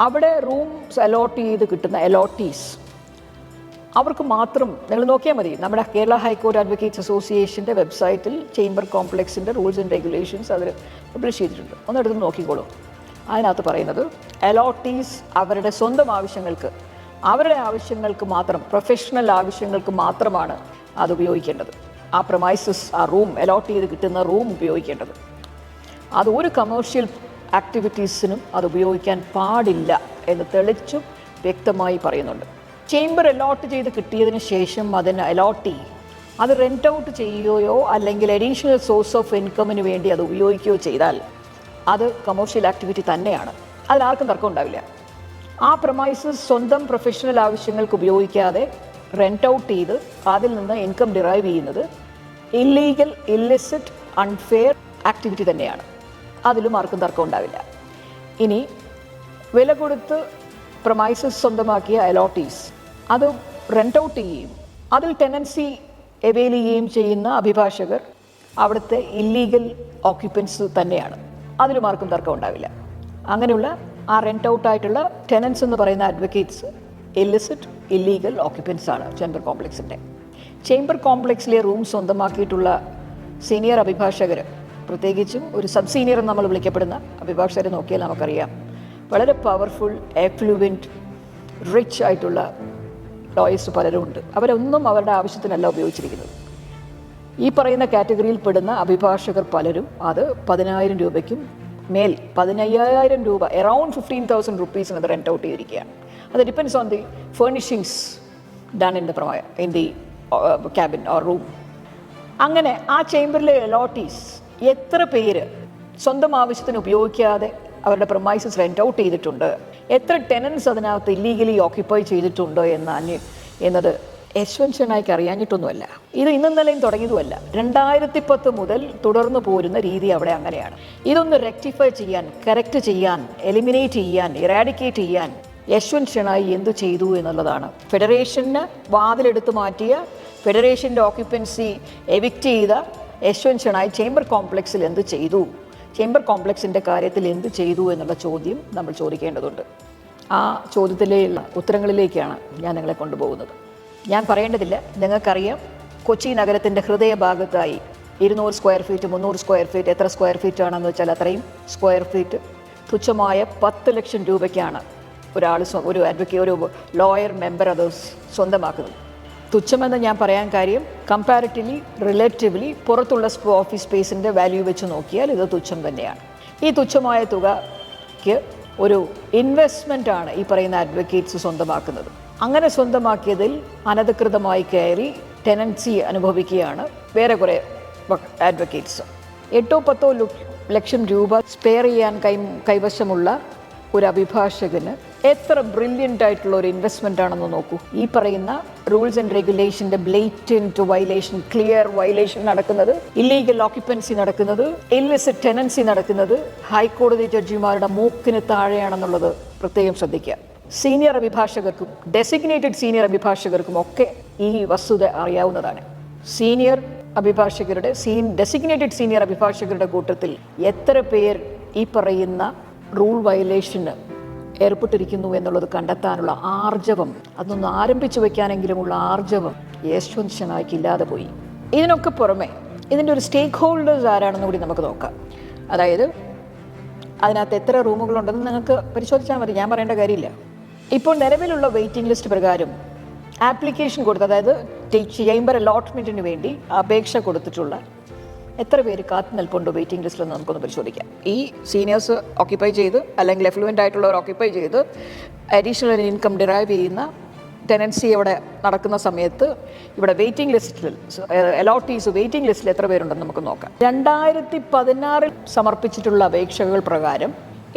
അവിടെ റൂംസ് അലോട്ട് ചെയ്ത് കിട്ടുന്ന അലോട്ടീസ് അവർക്ക് മാത്രം, നിങ്ങൾ നോക്കിയാൽ മതി, നമ്മുടെ കേരള ഹൈക്കോർട്ട് അഡ്വക്കേറ്റ്സ് അസോസിയേഷൻ്റെ വെബ്സൈറ്റിൽ ചേംബർ കോംപ്ലക്സിൻ്റെ റൂൾസ് ആൻഡ് റെഗുലേഷൻസ് അതിൽ പബ്ലിഷ് ചെയ്തിട്ടുണ്ട്. ഒന്നെടുത്ത് നോക്കിക്കോളൂ. അതിനകത്ത് പറയുന്നത് അലോട്ടീസ് അവരുടെ സ്വന്തം ആവശ്യങ്ങൾക്ക്, അവരുടെ ആവശ്യങ്ങൾക്ക് മാത്രം, പ്രൊഫഷണൽ ആവശ്യങ്ങൾക്ക് മാത്രമാണ് അത് ഉപയോഗിക്കേണ്ടത്. ആ പ്രമൈസസ്, ആ റൂം അലോട്ട് ചെയ്ത് കിട്ടുന്ന റൂം ഉപയോഗിക്കേണ്ടത്. അത് ഒരു കമേഴ്ഷ്യൽ ആക്ടിവിറ്റീസിനും അത് ഉപയോഗിക്കാൻ പാടില്ല എന്ന് തെളിച്ചും വ്യക്തമായി പറയുന്നുണ്ട്. ചേംബർ അലോട്ട് ചെയ്ത് കിട്ടിയതിന് ശേഷം അതിന് അലോട്ടി അത് റെൻ്റ് ഔട്ട് ചെയ്യുകയോ അല്ലെങ്കിൽ അഡീഷണൽ സോഴ്സ് ഓഫ് ഇൻകമിന് വേണ്ടി അത് ഉപയോഗിക്കുകയോ ചെയ്താൽ അത് കമേഴ്ഷ്യൽ ആക്ടിവിറ്റി തന്നെയാണ്. അതിലാർക്കും തർക്കം ഉണ്ടാവില്ല. ആ പ്രമൈസസ് സ്വന്തം പ്രൊഫഷണൽ ആവശ്യങ്ങൾക്ക് ഉപയോഗിക്കാതെ റെൻ്റ് ഔട്ട് ചെയ്ത് അതിൽ നിന്ന് ഇൻകം ഡിറൈവ് ചെയ്യുന്നത് ഇല്ലീഗൽ, ഇല്ലിസിറ്റ്, അൺഫെയർ ആക്ടിവിറ്റി തന്നെയാണ്. അതിലും ആർക്കും തർക്കം ഉണ്ടാവില്ല. ഇനി വില കൊടുത്ത് പ്രമൈസസ് സ്വന്തമാക്കിയ അലോട്ടീസ് അത് റെൻ്റ് ഔട്ട് ചെയ്യുകയും അതിൽ ടെനൻസി അവെയിൽ ചെയ്യുകയും ചെയ്യുന്ന അഭിഭാഷകർ അവിടുത്തെ ഇല്ലീഗൽ ഓക്യുപ്പൻസ് തന്നെയാണ്. അതിലും ആർക്കും തർക്കം ഉണ്ടാവില്ല. അങ്ങനെയുള്ള ആ റെൻ്റ് ഔട്ടായിട്ടുള്ള ടെനൻസ് എന്ന് പറയുന്ന അഡ്വക്കേറ്റ്സ് ഇല്ലിസിറ്റ്, ഇല്ലീഗൽ ഓക്യുപ്പൻസ് ആണ് ചേംബർ കോംപ്ലക്സിൻ്റെ. ചേംബർ കോംപ്ലക്സിലെ റൂം സ്വന്തമാക്കിയിട്ടുള്ള സീനിയർ അഭിഭാഷകർ, പ്രത്യേകിച്ചും ഒരു സബ് സീനിയർ എന്ന് നമ്മൾ വിളിക്കപ്പെടുന്ന അഭിഭാഷകരെ നോക്കിയാൽ നമുക്കറിയാം വളരെ പവർഫുൾ, എഫ്ലുവൻറ്റ്, റിച്ച് ആയിട്ടുള്ള ലോയേഴ്സ് പലരും ഉണ്ട്. അവരൊന്നും അവരുടെ ആവശ്യത്തിനല്ല ഉപയോഗിച്ചിരിക്കുന്നത്. ഈ പറയുന്ന കാറ്റഗറിയിൽ പെടുന്ന അഭിഭാഷകർ പലരും അത് 10,000 രൂപയ്ക്കും മേൽ, 15,000 രൂപ, അറൗണ്ട് 15,000 റുപ്പീസിന് അത് റെൻ്റ് ഔട്ട് ചെയ്തിരിക്കുകയാണ്. അത് depends on the furnishings done in the cabin or room. അങ്ങനെ ആ ചേംബറിലെ അലോട്ടീസ് എത്ര പേര് സ്വന്തം ആവശ്യത്തിന് ഉപയോഗിക്കാതെ അവരുടെ പ്രമൈസസ് റെൻ്റ് ഔട്ട് ചെയ്തിട്ടുണ്ട്, എത്ര ടെനൻസ് അതിനകത്ത് ഇല്ലീഗലി ഓക്യുപ്പൈ ചെയ്തിട്ടുണ്ട് എന്നത് യശ്വന്ത് ഷെണായ്ക്ക് അറിയാഞ്ഞിട്ടൊന്നുമല്ല. ഇത് ഇന്നലെയും തുടങ്ങിയതുമല്ല. 2010 മുതൽ തുടർന്നു പോരുന്ന രീതി അവിടെ അങ്ങനെയാണ്. ഇതൊന്ന് റെക്ടിഫൈ ചെയ്യാൻ, കറക്റ്റ് ചെയ്യാൻ, എലിമിനേറ്റ് ചെയ്യാൻ, ഇറാഡിക്കേറ്റ് ചെയ്യാൻ യശ്വന്ത് ഷെണായ് എന്തു ചെയ്തു എന്നുള്ളതാണ്. ഫെഡറേഷന് വാതിലെടുത്ത് മാറ്റിയ, ഫെഡറേഷൻ്റെ ഓക്യുപ്പൻസി എവിക്റ്റ് ചെയ്ത യശ്വന്ത് ഷെണായ് ചേംബർ കോംപ്ലക്സിൽ എന്ത് ചെയ്തു, ചേംബർ കോംപ്ലക്സിൻ്റെ കാര്യത്തിൽ എന്ത് ചെയ്തു എന്നുള്ള ചോദ്യം നമ്മൾ ചോദിക്കേണ്ടതുണ്ട്. ആ ചോദ്യത്തിലെ ഉത്തരങ്ങളിലേക്കാണ് ഞാൻ നിങ്ങളെ കൊണ്ടുപോകുന്നത്. ഞാൻ പറയേണ്ടതില്ല, നിങ്ങൾക്കറിയാം കൊച്ചി നഗരത്തിൻ്റെ ഹൃദയഭാഗത്തായി 200 സ്ക്വയർ ഫീറ്റ്, 300 സ്ക്വയർ ഫീറ്റ്, എത്ര സ്ക്വയർ ഫീറ്റ് ആണെന്ന് വെച്ചാൽ അത്രയും സ്ക്വയർ ഫീറ്റ് തുച്ഛമായ 10 ലക്ഷം രൂപയ്ക്കാണ് ഒരു അഡ്വക്കേറ്റ്, ഒരു ലോയർ മെമ്പർ അത് സ്വന്തമാക്കുന്നത്. തുച്ഛമെന്ന് ഞാൻ പറയാൻ കാര്യം കമ്പാരിറ്റീവ്ലി, റിലേറ്റീവ്ലി പുറത്തുള്ള ഓഫീസ് സ്പേസിൻ്റെ വാല്യൂ വെച്ച് നോക്കിയാൽ ഇത് തുച്ഛം തന്നെയാണ്. ഈ തുച്ഛമായ തുകയ്ക്ക് ഒരു ഇൻവെസ്റ്റ്മെൻറ്റാണ് ഈ പറയുന്ന അഡ്വക്കേറ്റ്സ് സ്വന്തമാക്കുന്നത്. അങ്ങനെ സ്വന്തമാക്കിയതിൽ അനധികൃതമായി കയറി ടെനൻസി അനുഭവിക്കുകയാണ് വേറെ കുറേ അഡ്വക്കേറ്റ്സ്. 8-10 ലക്ഷം രൂപ സ്പെയർ ചെയ്യാൻ കൈവശമുള്ള ഒരു അഭിഭാഷകന് എത്ര ബ്രില്യൻ്റ് ആയിട്ടുള്ള ഒരു ഇൻവെസ്റ്റ്മെൻ്റ് ആണെന്ന് നോക്കൂ. ഈ പറയുന്ന റൂൾസ് ആൻഡ് റെഗുലേഷൻ്റെ ബ്ലേറ്റൻറ്റ് വയലേഷൻ, ക്ലിയർ വയലേഷൻ നടക്കുന്നത്, ഇല്ലീഗൽ ഓക്യുപ്പൻസി നടക്കുന്നത്, ഇല്ലിസിറ്റ് ടെനൻസി നടക്കുന്നത് ഹൈക്കോടതി ജഡ്ജിമാരുടെ മൂക്കിന് താഴെയാണെന്നുള്ളത് പ്രത്യേകം ശ്രദ്ധിക്കുക. സീനിയർ അഭിഭാഷകർക്കും ഡെസിഗ്നേറ്റഡ് സീനിയർ അഭിഭാഷകർക്കും ഒക്കെ ഈ വസ്തുത അറിയാവുന്നതാണ്. സീനിയർ അഭിഭാഷകരുടെ ഡെസിഗ്നേറ്റഡ് സീനിയർ അഭിഭാഷകരുടെ കൂട്ടത്തിൽ എത്ര പേർ ഈ പറയുന്ന റൂൾ വയലേഷന് ഏർപ്പെട്ടിരിക്കുന്നു എന്നുള്ളത് കണ്ടെത്താനുള്ള ആർജവം, അതൊന്ന് ആരംഭിച്ചു വയ്ക്കാനെങ്കിലുമുള്ള ആർജവം യശ്വന്ത് ഷെണായ്ക്ക് ഇല്ലാതെ പോയി. ഇതിനൊക്കെ പുറമെ ഇതിൻ്റെ ഒരു സ്റ്റേക്ക് ഹോൾഡേഴ്സ് ആരാണെന്ന് കൂടി നമുക്ക് നോക്കാം. അതായത് അതിനകത്ത് എത്ര റൂമുകളുണ്ടെന്ന് നിങ്ങൾക്ക് പരിശോധിച്ചാൽ മതി, ഞാൻ പറയേണ്ട കാര്യമില്ല. ഇപ്പോൾ നിലവിലുള്ള വെയിറ്റിംഗ് ലിസ്റ്റ് പ്രകാരം ആപ്ലിക്കേഷൻ കൊടുത്ത്, അതായത് ചേംബർ അലോട്ട്മെൻറ്റിന് വേണ്ടി അപേക്ഷ കൊടുത്തിട്ടുള്ള എത്ര പേര് കാത്തു നിൽപ്പുണ്ടോ വെയിറ്റിംഗ് ലിസ്റ്റിൽ നമുക്കൊന്ന് പരിശോധിക്കാം. ഈ സീനിയേഴ്സ് ഓക്യുപ്പൈ ചെയ്ത് അല്ലെങ്കിൽ എഫ്ലുവൻ്റ് ആയിട്ടുള്ളവർ ഓക്യുപ്പൈ ചെയ്ത് അഡീഷണൽ ഇൻകം ഡിറൈവ് ചെയ്യുന്ന ടെനൻസി ഇവിടെ നടക്കുന്ന സമയത്ത് ഇവിടെ വെയിറ്റിംഗ് ലിസ്റ്റിൽ അലോട്ടീസ് വെയിറ്റിംഗ് ലിസ്റ്റിൽ എത്ര പേരുണ്ടെന്ന് നമുക്ക് നോക്കാം. 2016 സമർപ്പിച്ചിട്ടുള്ള അപേക്ഷകൾ പ്രകാരം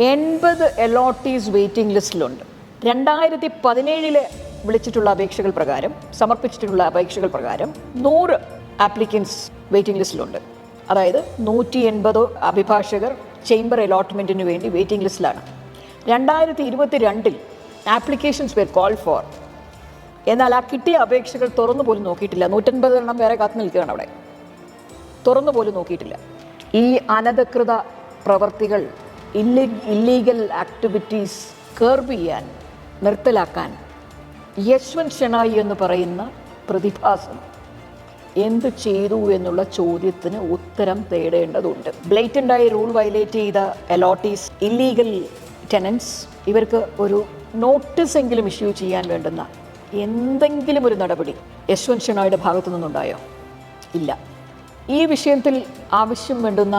80 അലോട്ടീസ് വെയിറ്റിംഗ് ലിസ്റ്റിലുണ്ട്. 2017 വിളിച്ചിട്ടുള്ള അപേക്ഷകൾ പ്രകാരം സമർപ്പിച്ചിട്ടുള്ള അപേക്ഷകൾ പ്രകാരം 100 ആപ്ലിക്കൻസ് വെയിറ്റിംഗ് ലിസ്റ്റിലുണ്ട്. അതായത് 180 അഭിഭാഷകർ ചേംബർ അലോട്ട്മെൻറ്റിന് വേണ്ടി വെയിറ്റിംഗ് ലിസ്റ്റിലാണ്. 2022 ആപ്ലിക്കേഷൻസ് വെർ കോൾ ഫോർ. എന്നാൽ ആ കിട്ടിയ അപേക്ഷകൾ തുറന്നു പോലും നോക്കിയിട്ടില്ല. 180 എണ്ണം വേറെ കാത്തു നിൽക്കുകയാണ് അവിടെ, തുറന്നു പോലും നോക്കിയിട്ടില്ല. ഈ അനധികൃത പ്രവർത്തികൾ, ഇല്ലീഗൽ ആക്ടിവിറ്റീസ് കർബ് ചെയ്യാൻ, നിർത്തലാക്കാൻ യശ്വന്ത് ഷെണായി എന്ന് പറയുന്ന പ്രതിഭാസം എന്ത് ചെയ്തു എന്നുള്ള ചോദ്യത്തിന് ഉത്തരം തേടേണ്ടതുണ്ട്. ബ്ലേറ്റൻ്റായി റൂൾ വയലേറ്റ് ചെയ്ത അലോട്ടീസ്, ഇല്ലീഗൽ ടെനൻസ്, ഇവർക്ക് ഒരു നോട്ടീസ് എങ്കിലും ഇഷ്യൂ ചെയ്യാൻ വേണ്ടുന്ന എന്തെങ്കിലും ഒരു നടപടി യശ്വന്ത് ഷെണായിയുടെ ഭാഗത്തു നിന്നുണ്ടായോ? ഇല്ല. ഈ വിഷയത്തിൽ ആവശ്യം വേണ്ടുന്ന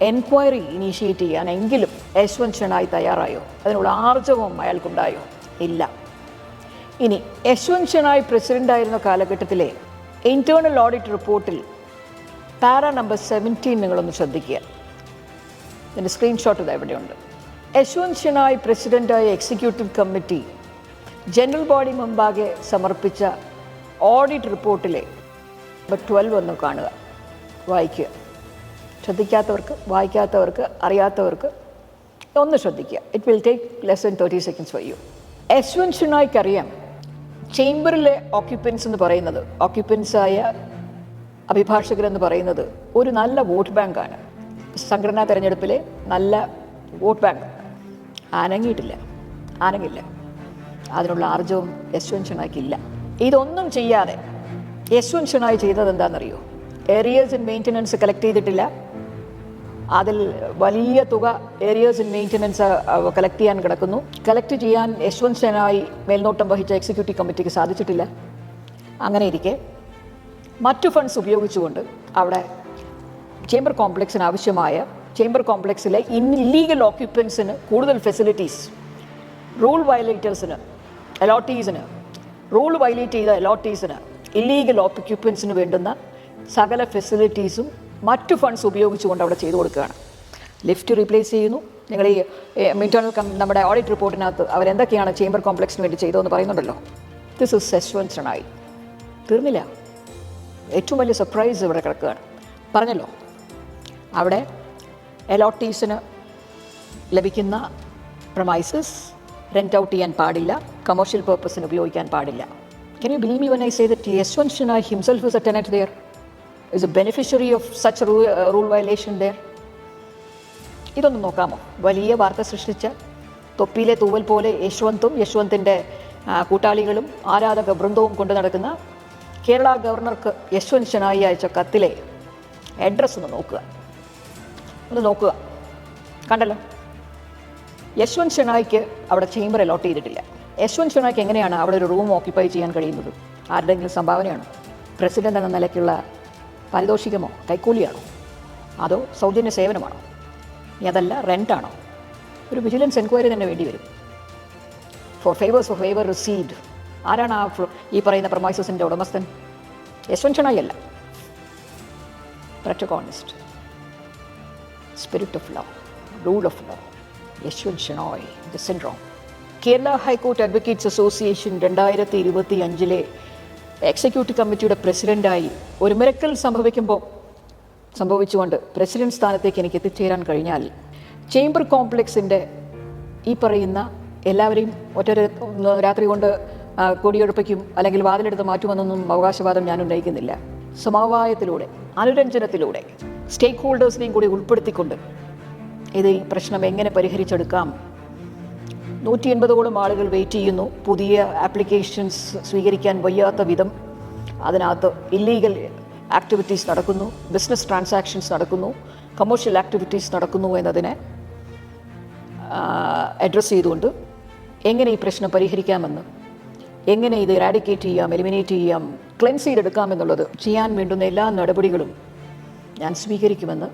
എൻക്വയറി ഇനീഷ്യേറ്റ് ചെയ്യാനെങ്കിലും യശ്വന്ത് ഷെണായി തയ്യാറായോ? അതിനുള്ള ആർജവം അയാൾക്കുണ്ടായോ? ഇല്ല. ഇനി യശ്വന്ത് ഷെണായി പ്രസിഡൻ്റായിരുന്ന കാലഘട്ടത്തിലെ ഇൻറ്റേർണൽ ഓഡിറ്റ് റിപ്പോർട്ടിൽ പാര നമ്പർ 17 നിങ്ങളൊന്ന് ശ്രദ്ധിക്കുക. ഇതിൻ്റെ സ്ക്രീൻഷോട്ട് ഇത് എവിടെയുണ്ട്. യശ്വന്ത് ഷെണായി പ്രസിഡൻ്റായ എക്സിക്യൂട്ടീവ് കമ്മിറ്റി ജനറൽ ബോഡി മുമ്പാകെ സമർപ്പിച്ച ഓഡിറ്റ് റിപ്പോർട്ടിലെ നമ്പർ 12 ഒന്ന് കാണുക, വായിക്കുക. ശ്രദ്ധിക്കാത്തവർക്ക്, വായിക്കാത്തവർക്ക്, അറിയാത്തവർക്ക് ഒന്ന് ശ്രദ്ധിക്കുക. It will take less than 30 seconds for you. Yashwant ഷെണായിക്ക് അറിയാം ചേംബറിലെ ഓക്യുപ്പൻസ് എന്ന് പറയുന്നത്, ഓക്യുപ്പൻസായ അഭിഭാഷകരെന്ന് പറയുന്നത് ഒരു നല്ല വോട്ട് ബാങ്കാണ്. സംഘടനാ തെരഞ്ഞെടുപ്പിലെ നല്ല വോട്ട് ബാങ്ക്. അനങ്ങിയിട്ടില്ല. അതിനുള്ള ആർജവും യശ്വന്ത് ഷെണായിക്കില്ല. ഇതൊന്നും ചെയ്യാതെ യശ്വന്ത് ഷെണായി ചെയ്തത് എന്താണെന്നറിയോ? ഏരിയേഴ്സ് ഇൻ മെയിൻ്റനൻസ് കളക്ട് ചെയ്തിട്ടില്ല. അതിൽ വലിയ തുക ഏരിയേഴ്സ് ഇൻ മെയിൻ്റനൻസ് കളക്ട് ചെയ്യാൻ കിടക്കുന്നു. കളക്ട് ചെയ്യാൻ യശ്വന്ത് ഷെണായി മേൽനോട്ടം വഹിച്ച എക്സിക്യൂട്ടീവ് കമ്മിറ്റിക്ക് സാധിച്ചിട്ടില്ല. അങ്ങനെ ഇരിക്കെ മറ്റു ഫണ്ട്സ് ഉപയോഗിച്ചുകൊണ്ട് അവിടെ ചേംബർ കോംപ്ലക്സിന് ആവശ്യമായ, ചേംബർ കോംപ്ലക്സിലെ ഇല്ലീഗൽ ഓക്യുപ്പൻസിന് കൂടുതൽ ഫെസിലിറ്റീസ്, റൂൾ വയലേറ്റേഴ്സിന്, അലോട്ടീസിന്, റൂൾ വയലേറ്റ് ചെയ്ത അലോട്ടീസിന്, ഇല്ലീഗൽ ഓക്യുപ്പൻസിന് വേണ്ടുന്ന സകല ഫെസിലിറ്റീസും മറ്റു ഫണ്ട്സ് ഉപയോഗിച്ചുകൊണ്ട് അവിടെ ചെയ്തു കൊടുക്കുകയാണ്. ലിഫ്റ്റ് റീപ്ലേസ് ചെയ്യുന്നു. നിങ്ങൾ ഈ ഇന്റേണൽ നമ്മുടെ ഓഡിറ്റ് റിപ്പോർട്ടിനകത്ത് അവരെന്തൊക്കെയാണ് ചേംബർ കോംപ്ലക്സിന് വേണ്ടി ചെയ്തതെന്ന് പറയുന്നുണ്ടല്ലോ. This is Yashwant Shenoy. തീർന്നില്ല. ഏറ്റവും വലിയ സർപ്രൈസ് ഇവിടെ കിടക്കുകയാണ്. പറഞ്ഞല്ലോ, അവിടെ അലോട്ടീസിന് ലഭിക്കുന്ന പ്രമൈസസ് റെൻ്റ് ഔട്ട് ചെയ്യാൻ പാടില്ല, കമേഴ്ഷ്യൽ പർപ്പസിന് ഉപയോഗിക്കാൻ പാടില്ല. Can you believe me when I say that Yashwant Shenoy himself is a tenant there, is a beneficiary of such a rule violation there? ഇതൊന്ന് നോക്കാമോ? വലിയ വാർത്ത സൃഷ്ടിച്ച തൊപ്പിയിലെ തൂവൽ പോലെ യശ്വന്തും യശ്വന്തിൻ്റെ കൂട്ടാളികളും ആരാധക വൃന്ദവും കൊണ്ട് നടക്കുന്ന കേരള ഗവർണർക്ക് യശ്വന്ത് ഷെണായി അയച്ച കത്തിലെ അഡ്രസ്സ് ഒന്ന് നോക്കുക. കണ്ടല്ലോ, യശ്വന്ത് ഷെണായിക്ക് അവിടെ ചേംബർ അലോട്ട് ചെയ്തിട്ടില്ല. യശ്വന്ത് ഷെണായിക്ക് എങ്ങനെയാണ് അവിടെ ഒരു റൂം ഓക്യുപ്പൈ ചെയ്യാൻ കഴിയുന്നത്? ആരുടെയെങ്കിലും സംഭാവനയാണോ? പ്രസിഡന്റ് എന്ന നിലയ്ക്കുള്ള പാരിതോഷികമോ കൈക്കൂലിയാണോ? അതോ സൗജന്യ സേവനമാണോ? ഇനി അതല്ല, റെൻ്റാണോ? ഒരു വിജിലൻസ് എൻക്വയറി തന്നെ വേണ്ടി വരും. For favour received. ആരാണ് ഈ പറയുന്ന പ്രൊമൈസസിൻ്റെ ഉടമസ്ഥൻ? യശ്വന്ത് ഷെണായി അല്ല. Protagonist, spirit of law, rule of law, Yashwant Shenoy, the syndrome. Kerala high court advocates association 2025 executive കമ്മിറ്റിയുടെ പ്രസിഡൻ്റായി ഒരു മിറക്കിൾ സംഭവിച്ചുകൊണ്ട് പ്രസിഡന്റ് സ്ഥാനത്തേക്ക് എനിക്ക് എത്തിച്ചേരാൻ കഴിഞ്ഞാൽ ചേംബർ കോംപ്ലക്സിൻ്റെ ഈ പറയുന്ന എല്ലാവരെയും ഒറ്റ രാത്രി കൊണ്ട് കൊടിയൊഴുപ്പിക്കും അല്ലെങ്കിൽ വാതിലെടുത്ത് മാറ്റുമെന്നൊന്നും അവകാശവാദം ഞാൻ ഉന്നയിക്കുന്നില്ല. സമവായത്തിലൂടെ, അനുരഞ്ജനത്തിലൂടെ, സ്റ്റേക്ക് ഹോൾഡേഴ്സിനെയും കൂടി ഉൾപ്പെടുത്തിക്കൊണ്ട് ഈ പ്രശ്നം എങ്ങനെ പരിഹരിച്ചെടുക്കാം. 180ഓളം ആളുകൾ വെയിറ്റ് ചെയ്യുന്നു. പുതിയ ആപ്ലിക്കേഷൻസ് സ്വീകരിക്കാൻ വയ്യാത്ത വിധം അതിനകത്ത് ഇല്ലീഗൽ ആക്ടിവിറ്റീസ് നടക്കുന്നു, ബിസിനസ് ട്രാൻസാക്ഷൻസ് നടക്കുന്നു, കമേഴ്ഷ്യൽ ആക്ടിവിറ്റീസ് നടക്കുന്നു എന്നതിനെ അഡ്രസ്സ് ചെയ്തുകൊണ്ട് എങ്ങനെ ഈ പ്രശ്നം പരിഹരിക്കാമെന്ന്, എങ്ങനെ ഇത് ഇറാഡിക്കേറ്റ് ചെയ്യാം, എലിമിനേറ്റ് ചെയ്യാം, ക്ലെൻസ് ചെയ്തെടുക്കാമെന്നുള്ളത് ചെയ്യാൻ വേണ്ടുന്ന എല്ലാ നടപടികളും ഞാൻ സ്വീകരിക്കുമെന്ന്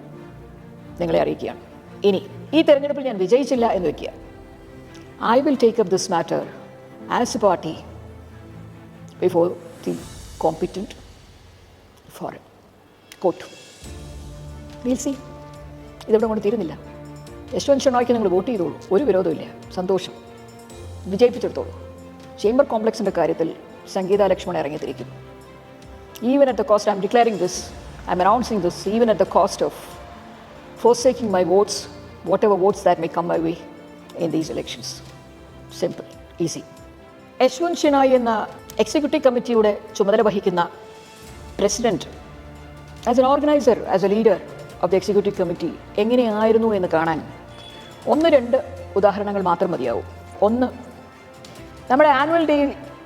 നിങ്ങളെ അറിയിക്കുകയാണ്. ഇനി ഈ തെരഞ്ഞെടുപ്പിൽ ഞാൻ വിജയിച്ചില്ല എന്ന് വയ്ക്കുക, I will take up this matter as A party before the competent foreign court. Will see. ഇതിവിടെ കൊണ്ട് തീരുന്നില്ല. യശ്വന്ത് ഷണോയ്ക്ക് നിങ്ങൾ വോട്ട് ചെയ്തോളൂ, ഒരു വിരോധമില്ല, സന്തോഷം, വിജയിപ്പിച്ചെടുത്തോളൂ. ചേംബർ കോംപ്ലക്സിൻ്റെ കാര്യത്തിൽ സംഗീത ലക്ഷ്മൺ ഇറങ്ങിത്തിരിക്കും. Even at the cost, I am declaring this, I am announcing this, even at the cost of forsaking my votes, whatever votes that may come my way in these elections. Simple, easy. Yashwant Shenoy എന്ന executive കമ്മിറ്റിയുടെ ചുമതല വഹിക്കുന്ന president, as an organiser, as a leader of the executive committee എങ്ങനെയായിരുന്നു എന്ന് കാണാൻ 1-2 ഉദാഹരണങ്ങൾ മാത്രം മതിയാവും. ഒന്ന്, നമ്മുടെ ആനുവൽ ഡേ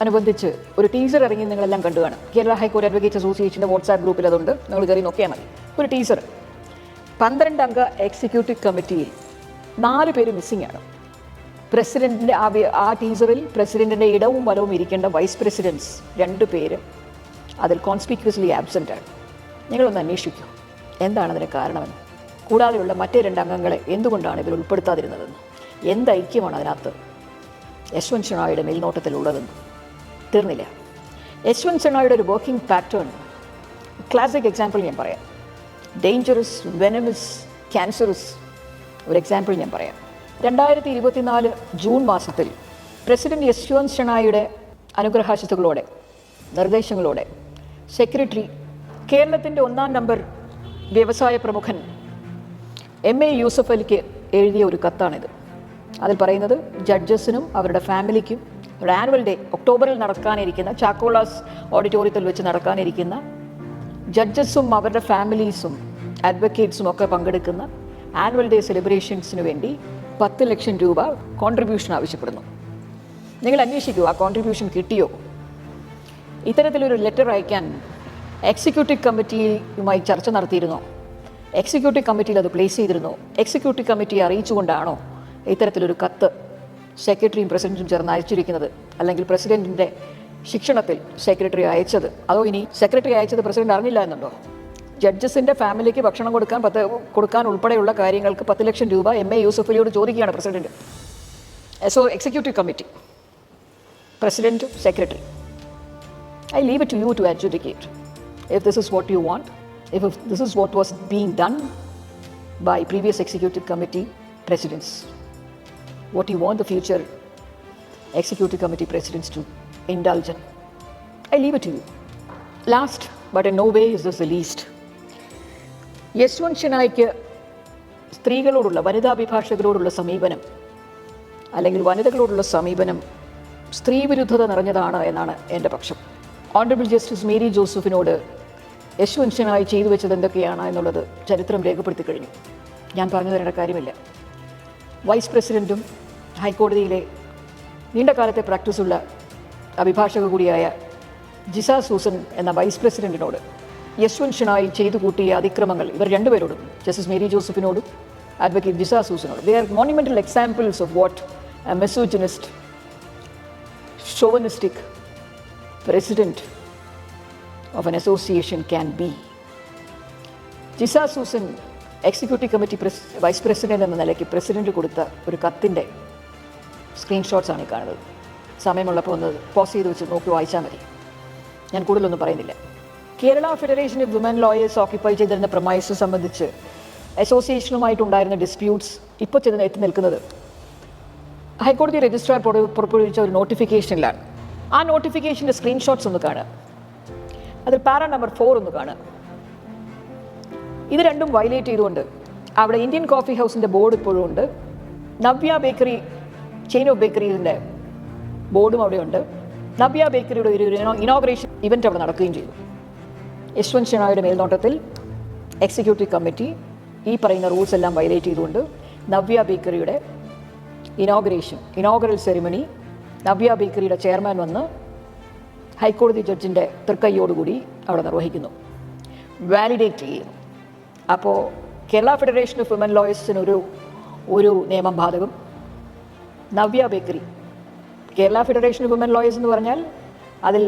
അനുബന്ധിച്ച് ഒരു ടീസർ ഇറങ്ങി നിങ്ങളെല്ലാം കണ്ടു കാണും. കേരള ഹൈക്കോർട്ട് അഡ്വക്കേറ്റ്സ് അസോസിയേഷൻ്റെ വാട്സാപ്പ് ഗ്രൂപ്പിൽ അതുണ്ട്, നിങ്ങൾ കയറി നോക്കിയാൽ മതി. ഒരു ടീസർ, 12 അംഗ എക്സിക്യൂട്ടീവ് കമ്മിറ്റിയിൽ 4 പേര് മിസ്സിംഗ് ആണ്. പ്രസിഡന്റിൻ്റെ ആ ടീസറിൽ പ്രസിഡന്റിൻ്റെ ഇടവും വലവും ഇരിക്കേണ്ട വൈസ് പ്രസിഡൻസ് 2 പേര് അതിൽ കോൺസ്പിക്വസ്ലി ആബ്സെൻ്റ് ആണ്. നിങ്ങളൊന്ന് അന്വേഷിക്കൂ എന്താണ് അതിന് കാരണമെന്ന്. കൂടാതെയുള്ള മറ്റേ 2 അംഗങ്ങളെ എന്തുകൊണ്ടാണ് ഇതിൽ ഉൾപ്പെടുത്താതിരുന്നതെന്ന്, എന്ത് ഐക്യമാണ് അതിനകത്ത് യശ്വന്ത് ഷെണോയുടെ മേൽനോട്ടത്തിലുള്ളതെന്ന്. തീർന്നില്ല. യശ്വന്ത് ഷെണോയുടെ ഒരു വർക്കിംഗ് പാറ്റേൺ, ക്ലാസിക് എക്സാമ്പിൾ ഞാൻ പറയാം. ഡേഞ്ചറസ്, വെനമസ്, ക്യാൻസറസ് ഒരു എക്സാമ്പിൾ ഞാൻ പറയാം. 2024 ജൂൺ മാസത്തിൽ പ്രസിഡന്റ് യശ്വന്ത് ഷെണോയുടെ അനുഗ്രഹാശിസുകളോടെ, നിർദ്ദേശങ്ങളോടെ സെക്രട്ടറി, കേരളത്തിൻ്റെ 1-ാം നമ്പർ വ്യവസായ പ്രമുഖൻ MA യൂസഫ് അലിക്ക് എഴുതിയ ഒരു കത്താണിത്. അതിൽ പറയുന്നത് ജഡ്ജസിനും അവരുടെ ഫാമിലിക്കും ഒരു ആനുവൽ ഡേ ഒക്ടോബറിൽ നടക്കാനിരിക്കുന്ന, ചാക്കോളാസ് ഓഡിറ്റോറിയത്തിൽ വെച്ച് നടക്കാനിരിക്കുന്ന, ജഡ്ജസും അവരുടെ ഫാമിലീസും അഡ്വക്കേറ്റ്സും ഒക്കെ പങ്കെടുക്കുന്ന ആനുവൽ ഡേ സെലിബ്രേഷൻസിന് വേണ്ടി 10 ലക്ഷം രൂപ കോൺട്രിബ്യൂഷൻ ആവശ്യപ്പെടുന്നു. നിങ്ങൾ അന്വേഷിക്കൂ ആ കോൺട്രിബ്യൂഷൻ കിട്ടിയോ. ഇത്തരത്തിലൊരു ലെറ്റർ അയക്കാൻ എക്സിക്യൂട്ടീവ് കമ്മിറ്റിയുമായി ചർച്ച നടത്തിയിരുന്നോ? എക്സിക്യൂട്ടീവ് കമ്മിറ്റിയിൽ അത് പ്ലേസ് ചെയ്തിരുന്നോ? എക്സിക്യൂട്ടീവ് കമ്മിറ്റിയെ അറിയിച്ചുകൊണ്ടാണോ ഇത്തരത്തിലൊരു കത്ത് സെക്രട്ടറിയും പ്രസിഡന്റും ചേർന്ന് അയച്ചിരിക്കുന്നത്? അല്ലെങ്കിൽ പ്രസിഡന്റിൻ്റെ ശിക്ഷണത്തിൽ സെക്രട്ടറി അയച്ചത്? അതോ ഇനി സെക്രട്ടറി അയച്ചത് പ്രസിഡന്റ് അറിഞ്ഞില്ല എന്നുണ്ടോ? ജഡ്ജസിൻ്റെ ഫാമിലിക്ക് ഭക്ഷണം കൊടുക്കാൻ ഉൾപ്പെടെയുള്ള കാര്യങ്ങൾക്ക് 10 ലക്ഷം രൂപ MA യൂസഫ് അലിയോട് ചോദിക്കുകയാണ് president. So executive committee, president, secretary, I leave it to you to adjudicate if this is what you want, if this is what was being done by previous executive committee presidents, what you want the future executive committee presidents to indulge in. I leave it to you. Last, but in no way is this the least, Yashwant ഷെണോയ്ക്ക് സ്ത്രീകളോടുള്ള, വനിതാഭിഭാഷകരോടുള്ള സമീപനം, അല്ലെങ്കിൽ വനിതകളോടുള്ള സമീപനം സ്ത്രീവിരുദ്ധത നിറഞ്ഞതാണ് എന്നാണ് എൻ്റെ പക്ഷം. ഓണറബിൾ ജസ്റ്റിസ് മേരി ജോസഫിനോട് യശ്വന്ത് ഷെണോയ് ചെയ്തു വെച്ചത് എന്തൊക്കെയാണ് എന്നുള്ളത് ചരിത്രം രേഖപ്പെടുത്തി കഴിഞ്ഞു. ഞാൻ പറഞ്ഞു തരേണ്ട കാര്യമില്ല. വൈസ് പ്രസിഡൻറ്റും ഹൈക്കോടതിയിലെ നീണ്ട കാലത്തെ പ്രാക്ടീസുള്ള അഭിഭാഷക കൂടിയായ ജിസ സൂസൻ എന്ന വൈസ് പ്രസിഡൻറ്റിനോട് യശ്വന്ത് ഷെണോയ് ചെയ്തു കൂട്ടിയ അതിക്രമങ്ങൾ, ഇവർ 2 പേരോടും, ജസ്റ്റിസ് മേരി ജോസഫിനോടും അഡ്വക്കേറ്റ് ജിസ സൂസനോടും, they are monumental examples of what a misogynist, chauvinistic president of an association can be. Jisa Susan executive committee vice president എന്ന നിലയ്ക്ക് പ്രസിഡന്റ് കൊടുത്ത ഒരു കത്തിൻ്റെ സ്ക്രീൻഷോട്ട്സാണ് ഈ കാണുന്നത്. സമയമുള്ളപ്പോൾ ഒന്ന് പോസ് ചെയ്ത് വെച്ച് നോക്കി വായിച്ചാൽ മതി. ഞാൻ കൂടുതലൊന്നും പറയുന്നില്ല. Kerala federation of women lawyers occupy ചെയ്തിരുന്ന പ്രമൈസ് സംബന്ധിച്ച് അസോസിയേഷനുമായിട്ടുണ്ടായിരുന്ന ഡിസ്പ്യൂട്ട്സ് ഇപ്പോൾ ചെന്ന് എത്തി നിൽക്കുന്നത് ഹൈക്കോടതി രജിസ്ട്രാർ പുറപ്പെടുവിച്ച ഒരു നോട്ടിഫിക്കേഷനിലാണ്. ആ നോട്ടിഫിക്കേഷൻ്റെ സ്ക്രീൻഷോട്ട്സ് ഒന്ന് കാണുക. അതിൽ പാര നമ്പർ 4 ഒന്ന് കാണുക. ഇത് രണ്ടും വയലേറ്റ് ചെയ്തുകൊണ്ട് അവിടെ ഇന്ത്യൻ കോഫി ഹൗസിൻ്റെ ബോർഡ് ഇപ്പോഴും ഉണ്ട്, നവ്യ ബേക്കറി, ചെയിൻ ഓഫ് ബേക്കറീസിൻ്റെ ബോർഡും അവിടെയുണ്ട്. നവ്യ ബേക്കറിയുടെ ഒരു ഇനോഗ്രേഷൻ ഇവൻ്റ് അവിടെ നടക്കുകയും ചെയ്തു. യശ്വന്ത് ഷെണോയുടെ മേൽനോട്ടത്തിൽ എക്സിക്യൂട്ടീവ് കമ്മിറ്റി ഈ പറയുന്ന റൂൾസ് എല്ലാം വയലേറ്റ് ചെയ്തുകൊണ്ട് നവ്യ ബേക്കറിയുടെ ഇനോഗ്രൽ സെറിമണി നവ്യ ബേക്കറിയുടെ ചെയർമാൻ വന്ന് ഹൈക്കോടതി ജഡ്ജിൻ്റെ തൃക്കൈയോടുകൂടി അവിടെ നിർവഹിക്കുന്നു, വാലിഡേറ്റ് ചെയ്യുന്നു. അപ്പോൾ കേരള ഫെഡറേഷൻ ഓഫ് വിമൻ ലോയേഴ്സിന് ഒരു നിയമം ബാധകം. Navya bakery, Kerala federation of women lawyers എന്ന് പറഞ്ഞാൽ അതിൽ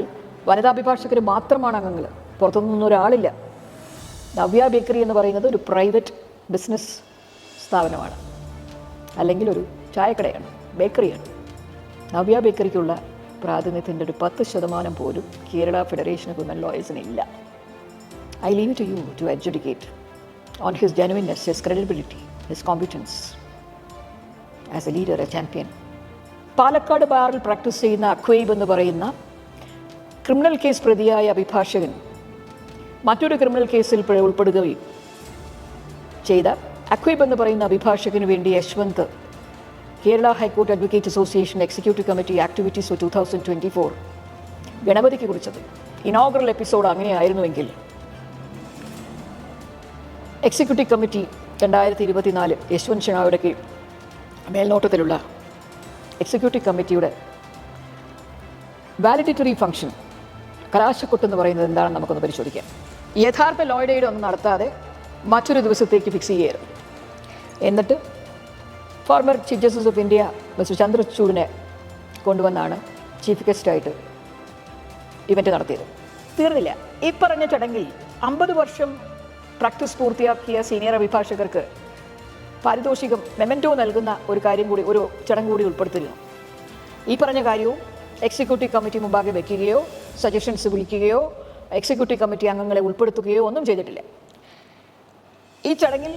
വനിതാഭിഭാഷകർ മാത്രമാണ് അംഗങ്ങൾ, പുറത്തുനിന്നൊന്നും ഒരാളില്ല. നവ്യ ബേക്കറി എന്ന് പറയുന്നത് ഒരു പ്രൈവറ്റ് ബിസിനസ് സ്ഥാപനമാണ്, അല്ലെങ്കിൽ ഒരു ചായക്കടയാണ്, ബേക്കറിയാണ്. നവ്യ ബേക്കറിക്കുള്ള പ്രാതിനിധ്യത്തിൻ്റെ ഒരു 10% പോലും കേരള ഫെഡറേഷൻ ഓഫ് വിമൻ ലോയേഴ്സിന് ഇല്ല. I leave to you to educate on his genuineness, his credibility, his competence as a leader, a champion. Palakkad ബാറിൽ പ്രാക്ടീസ് ചെയ്യുന്ന അക്വൈബ് എന്ന് പറയുന്ന ക്രിമിനൽ കേസ് പ്രതിയായ അഭിഭാഷകൻ മറ്റൊരു ക്രിമിനൽ കേസിൽ ഉൾപ്പെടുകയും ചെയ്ത അക്വൈബ് എന്ന് പറയുന്ന അഭിഭാഷകന് വേണ്ടി Yashwant Kerala high court advocate association executive committee activities for 2024 ഗണപതിക്ക് കുറിച്ചത് ഇനോഗ്രൽ എപ്പിസോഡ് അങ്ങനെയായിരുന്നുവെങ്കിൽ എക്സിക്യൂട്ടീവ് കമ്മിറ്റി 2024 യശ്വന്ത് ഷെനായുടെ മേൽനോട്ടത്തിലുള്ള എക്സിക്യൂട്ടീവ് കമ്മിറ്റിയുടെ വാലിഡിറ്ററി ഫംഗ്ഷൻ കലാശക്കൊട്ടെന്ന് പറയുന്നത് എന്താണെന്ന് നമുക്കൊന്ന് പരിശോധിക്കാം. യഥാർത്ഥ ലോയ്ഡയുടെ ഒന്നും നടത്താതെ മറ്റൊരു ദിവസത്തേക്ക് ഫിക്സ് ചെയ്യരുത്. എന്നിട്ട് former chief justice of India mister ചന്ദ്രചൂഡിനെ കൊണ്ടുവന്നാണ് ചീഫ് ഗസ്റ്റായിട്ട് ഇവൻറ്റ് നടത്തിയത്. തീർന്നില്ല. ഈ പറഞ്ഞ ചടങ്ങിൽ 50 വർഷം പ്രാക്ടീസ് പൂർത്തിയാക്കിയ സീനിയർ അഭിഭാഷകർക്ക് പാരിതോഷികം മെമൻറ്റോ നൽകുന്ന ഒരു കാര്യം കൂടി, ഒരു ചടങ്ങ് കൂടി ഉൾപ്പെടുത്തിയിരുന്നു. ഈ പറഞ്ഞ കാര്യവും എക്സിക്യൂട്ടീവ് കമ്മിറ്റി മുമ്പാകെ വയ്ക്കുകയോ സജഷൻസ് വിളിക്കുകയോ എക്സിക്യൂട്ടീവ് കമ്മിറ്റി അംഗങ്ങളെ ഉൾപ്പെടുത്തുകയോ ഒന്നും ചെയ്തിട്ടില്ല. ഈ ചടങ്ങിൽ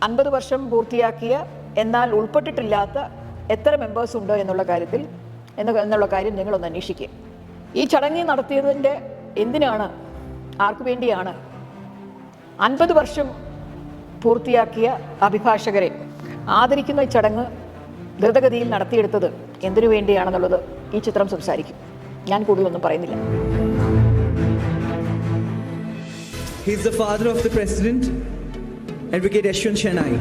50 വർഷം പൂർത്തിയാക്കിയ എന്നാൽ ഉൾപ്പെട്ടിട്ടില്ലാത്ത എത്ര മെമ്പേഴ്സ് ഉണ്ട് എന്നുള്ള കാര്യം നിങ്ങളൊന്ന് അന്വേഷിക്കുക. ഈ ചടങ്ങ് നടത്തിയതിൻ്റെ എന്തിനാണ്, ആർക്കു വേണ്ടിയാണ് 50 വർഷം പൂർത്തിയാക്കിയ അഭിഭാഷകരെ ആദരിക്കുന്ന ഈ ചടങ്ങ് ദ്രുതഗതിയിൽ നടത്തിയെടുത്തത് എന്തിനു വേണ്ടിയാണെന്നുള്ളത് ഈ ചിത്രം സംസാരിക്കും. ഞാൻ കൂടുതലൊന്നും പറയുന്നില്ല. He is the father of the president, Advocate Yashwant Shenoy.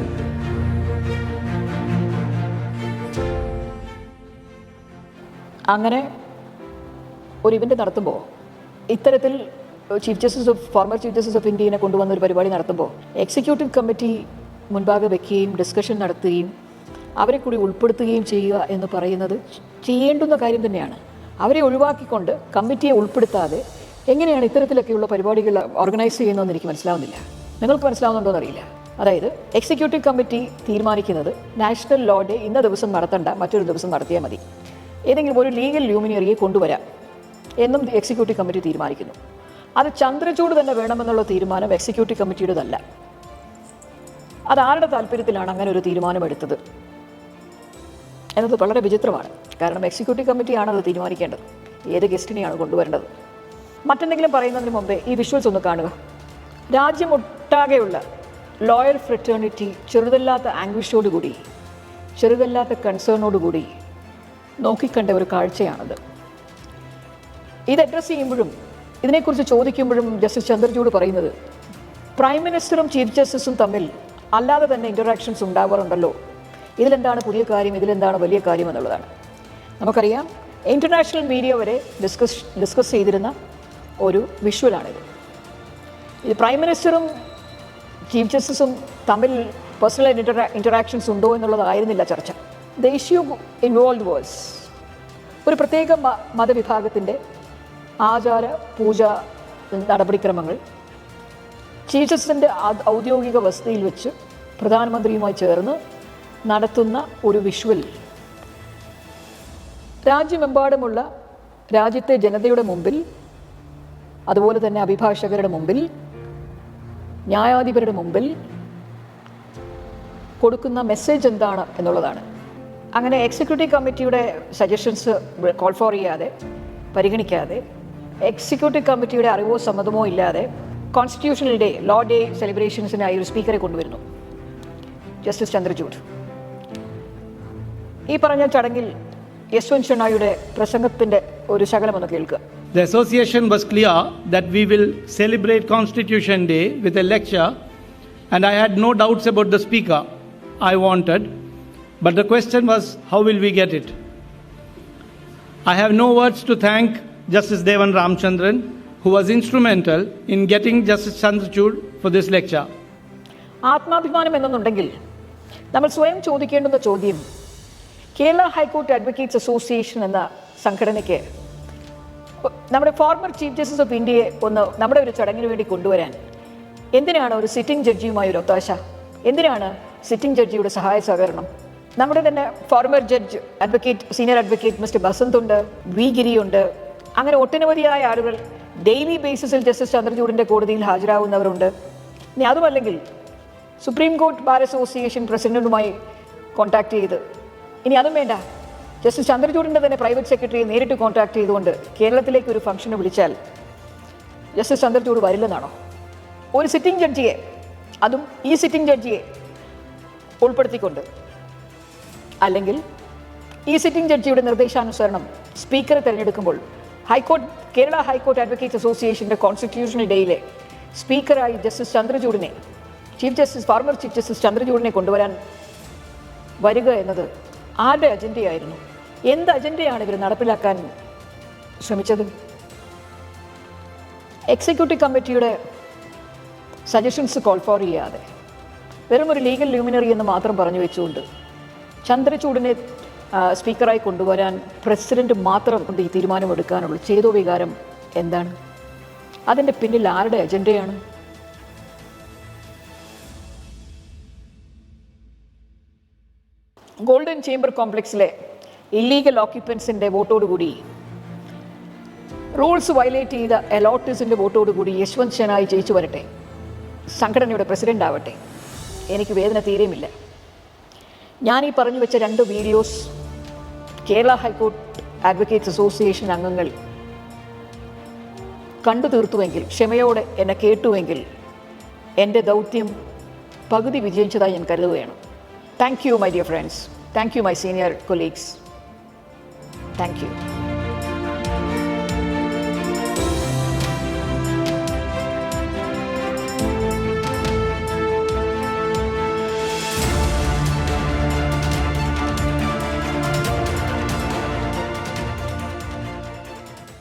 അങ്ങനെ ഒരു ഇവൻ്റ് നടത്തുമ്പോൾ ഇത്തരത്തിൽ ഫോർമർ ചീഫ് ജസ്റ്റിസ് ഓഫ് ഇന്ത്യയെ കൊണ്ടുവന്ന ഒരു പരിപാടി നടത്തുമ്പോൾ എക്സിക്യൂട്ടീവ് കമ്മിറ്റി മുൻപാകെ വയ്ക്കുകയും ഡിസ്കഷൻ നടത്തുകയും അവരെ കൂടി ഉൾപ്പെടുത്തുകയും ചെയ്യുക എന്ന് പറയുന്നത് ചെയ്യേണ്ടുന്ന കാര്യം തന്നെയാണ്. അവരെ ഒഴിവാക്കിക്കൊണ്ട് കമ്മിറ്റിയെ ഉൾപ്പെടുത്താതെ എങ്ങനെയാണ് ഇത്തരത്തിലൊക്കെയുള്ള പരിപാടികൾ ഓർഗനൈസ് ചെയ്യുന്നതെന്ന് എനിക്ക് മനസ്സിലാവുന്നില്ല. നിങ്ങൾക്ക് മനസ്സിലാവുന്നുണ്ടോ എന്നറിയില്ല. അതായത് എക്സിക്യൂട്ടീവ് കമ്മിറ്റി തീരുമാനിക്കുന്നത് നാഷണൽ ലോ ഡേ ഇന്ന ദിവസം നടത്തണ്ട, മറ്റൊരു ദിവസം നടത്തിയാൽ മതി, ഏതെങ്കിലും ഒരു ലീഗൽ ലൂമിനറിയെ കൊണ്ടുവരാം എന്നും എക്സിക്യൂട്ടീവ് കമ്മിറ്റി തീരുമാനിക്കുന്നു. അത് ചന്ദ്രചൂഡ് തന്നെ വേണമെന്നുള്ള തീരുമാനം എക്സിക്യൂട്ടീവ് കമ്മിറ്റിയുടേതല്ല. അതാരുടെ താല്പര്യത്തിലാണ് അങ്ങനെ ഒരു തീരുമാനമെടുത്തത് എന്നത് വളരെ വിചിത്രമാണ്. കാരണം എക്സിക്യൂട്ടീവ് കമ്മിറ്റിയാണ് അത് തീരുമാനിക്കേണ്ടത്, ഏത് ഗസ്റ്റിനെയാണ് കൊണ്ടുവരേണ്ടത്. മറ്റെന്തെങ്കിലും പറയുന്നതിന് മുമ്പേ ഈ വിഷ്വൽസ് ഒന്ന് കാണുക. രാജ്യമൊട്ടാകെയുള്ള ലോയർ ഫ്രറ്റേണിറ്റി ചെറുതല്ലാത്ത ആംഗ്വിഷോടുകൂടി, ചെറുതല്ലാത്ത കൺസേണോടുകൂടി നോക്കിക്കണ്ട ഒരു കാഴ്ചയാണത്. ഇത് അഡ്രസ്സ് ചെയ്യുമ്പോഴും ഇതിനെക്കുറിച്ച് ചോദിക്കുമ്പോഴും ജസ്റ്റിസ് ചന്ദ്രചൂഡ് പറയുന്നത് പ്രൈം മിനിസ്റ്ററും ചീഫ് ജസ്റ്റിസും തമ്മിൽ അല്ലാതെ തന്നെ ഇൻ്ററാക്ഷൻസ് ഉണ്ടാവാറുണ്ടല്ലോ, ഇതിലെന്താണ് പുതിയ കാര്യം, ഇതിലെന്താണ് വലിയ കാര്യം എന്നുള്ളതാണ്. നമുക്കറിയാം, ഇൻ്റർനാഷണൽ മീഡിയ വരെ ഡിസ്കസ് ചെയ്തിരുന്ന ഒരു വിഷ്വലാണിത്. ഇത് പ്രൈം മിനിസ്റ്ററും ചീഫ് ജസ്റ്റിസും തമ്മിൽ പേഴ്സണൽ ഇൻ്ററാക്ഷൻസ് ഉണ്ടോ എന്നുള്ളതായിരുന്നില്ല ചർച്ച. ദ ഇഷ്യൂ ഇൻവോൾവ് വാസ് ഒരു പ്രത്യേക മതവിഭാഗത്തിൻ്റെ ആചാര പൂജ നടപടിക്രമങ്ങൾ ചീഫ് ജസ്റ്റിസിൻ്റെ ഔദ്യോഗിക വസതിയിൽ വെച്ച് പ്രധാനമന്ത്രിയുമായി ചേർന്ന് നടത്തുന്ന ഒരു വിഷ്വൽ രാജ്യമെമ്പാടുമുള്ള രാജ്യത്തെ ജനതയുടെ മുമ്പിൽ, അതുപോലെ തന്നെ അഭിഭാഷകരുടെ മുമ്പിൽ, ന്യായാധിപരുടെ മുമ്പിൽ കൊടുക്കുന്ന മെസ്സേജ് എന്താണ് എന്നുള്ളതാണ്. അങ്ങനെ എക്സിക്യൂട്ടീവ് കമ്മിറ്റിയുടെ സജഷൻസ് കോൾ ഫോർ ചെയ്യാതെ, പരിഗണിക്കാതെ, എക്സിക്യൂട്ടീവ് കമ്മിറ്റിയുടെ അറിവോ സമ്മതമോ ഇല്ലാതെ കോൺസ്റ്റിറ്റ്യൂഷണൽ ഡേ, ലോ ഡേ സെലിബ്രേഷൻസിനായി ഒരു സ്പീക്കറെ കൊണ്ടുവരുന്നു, ജസ്റ്റിസ് ചന്ദ്രചൂഡ്. ഈ പറഞ്ഞ ചടങ്ങിൽ യശ്വന്ത് ഷെനോയുടെ പ്രസംഗത്തിൻ്റെ ഒരു ശകലമൊന്ന് കേൾക്കുക. The association was clear that we will celebrate Constitution Day with a lecture, and I had no doubts about the speaker I wanted, but the question was, how will we get it? I have no words to thank Justice Devan Ramchandran, who was instrumental in getting Justice Chandrachud for this lecture. ആത്മാഭിമാനം എന്നുണ്ടെങ്കിൽ നമ്മൾ സ്വയം ചോദിക്കേണ്ടുന്ന ചോദ്യം, Kerala high court advocates association എന്ന സംഘടനയ്ക്ക് നമ്മുടെ former chief justice of ഇന്ത്യയെ ഒന്ന് നമ്മുടെ ഒരു ചടങ്ങിന് വേണ്ടി കൊണ്ടുവരാൻ എന്തിനാണ് ഒരു സിറ്റിംഗ് ജഡ്ജിയുമായി ഒരു ഒത്താശ? എന്തിനാണ് സിറ്റിംഗ് ജഡ്ജിയുടെ സഹായ സഹകരണം? നമ്മുടെ തന്നെ former judge senior advocate mister Basant ഉണ്ട്, വി ഗിരിയുണ്ട്, അങ്ങനെ ഒട്ടനവധിയായ ആളുകൾ ഡെയിലി ബേസിസിൽ ജസ്റ്റിസ് ചന്ദ്രചൂഡിൻ്റെ കോടതിയിൽ ഹാജരാകുന്നവരുണ്ട്. ഇനി അതുമല്ലെങ്കിൽ സുപ്രീം കോർട്ട് ബാർ അസോസിയേഷൻ പ്രസിഡന്റുമായി കോൺടാക്ട് ചെയ്ത്, ഇനി അതും വേണ്ട, ജസ്റ്റിസ് ചന്ദ്രചൂഡിൻ്റെ തന്നെ പ്രൈവറ്റ് സെക്രട്ടറിയെ നേരിട്ട് കോൺടാക്ട് ചെയ്തുകൊണ്ട് കേരളത്തിലേക്ക് ഒരു ഫംഗ്ഷന് വിളിച്ചാൽ ജസ്റ്റിസ് ചന്ദ്രചൂഡ് വരില്ലെന്നാണോ? ഒരു സിറ്റിംഗ് ജഡ്ജിയെ, അതും ഈ സിറ്റിംഗ് ജഡ്ജിയെ ഉൾപ്പെടുത്തിക്കൊണ്ട്, അല്ലെങ്കിൽ ഈ സിറ്റിംഗ് ജഡ്ജിയുടെ നിർദ്ദേശാനുസരണം സ്പീക്കറെ തിരഞ്ഞെടുക്കുമ്പോൾ കേരള ഹൈക്കോർട്ട് അഡ്വക്കേറ്റ്സ് അസോസിയേഷൻ്റെ കോൺസ്റ്റിറ്റ്യൂഷണൽ ഡേയിലെ സ്പീക്കറായി ജസ്റ്റിസ് ചന്ദ്രചൂഡിനെ, ഫോർമർ ചീഫ് ജസ്റ്റിസ് ചന്ദ്രചൂഡിനെ കൊണ്ടുവരാൻ വരിക എന്നത് ആരുടെ അജണ്ടയായിരുന്നു? എന്ത് അജണ്ടയാണ് ഇവർ നടപ്പിലാക്കാൻ ശ്രമിച്ചത്? എക്സിക്യൂട്ടീവ് കമ്മിറ്റിയുടെ സജഷൻസ് കോൾ ഫോർ ചെയ്യാതെ വെറും ഒരു ലീഗൽ ലൂമിനറി എന്ന് മാത്രം പറഞ്ഞു വെച്ചുകൊണ്ട് ചന്ദ്രചൂഡിനെ സ്പീക്കറായി കൊണ്ടുവരാൻ പ്രസിഡന്റ് മാത്രം കൊണ്ട് ഈ തീരുമാനമെടുക്കാനുള്ള ചെയ്തോ വികാരം എന്താണ്? അതിൻ്റെ പിന്നിൽ ആരുടെ അജണ്ടയാണ്? ഗോൾഡൻ ചേംബർ കോംപ്ലക്സിലെ ഇല്ലീഗൽ ഓക്യുപ്പൻസിൻ്റെ വോട്ടോടുകൂടി, റൂൾസ് വയലേറ്റ് ചെയ്ത അലോട്ടേഴ്സിൻ്റെ വോട്ടോടുകൂടി യശ്വന്ത് ഷെനായി ജയിച്ചു വരട്ടെ, സംഘടനയുടെ പ്രസിഡന്റ് ആവട്ടെ, എനിക്ക് വേദന തീരെയുമില്ല. ഞാനീ പറഞ്ഞു വെച്ച 2 videos Kerala high court advocates association അംഗങ്ങൾ കണ്ടു തീർത്തുവെങ്കിൽ, ക്ഷമയോടെ എന്നെ കേട്ടുവെങ്കിൽ എൻ്റെ ദൗത്യം പകുതി വിജയിച്ചതായി ഞാൻ കരുതുകയാണ്. Thank you, my dear friends. Thank you, my senior colleagues. Thank you.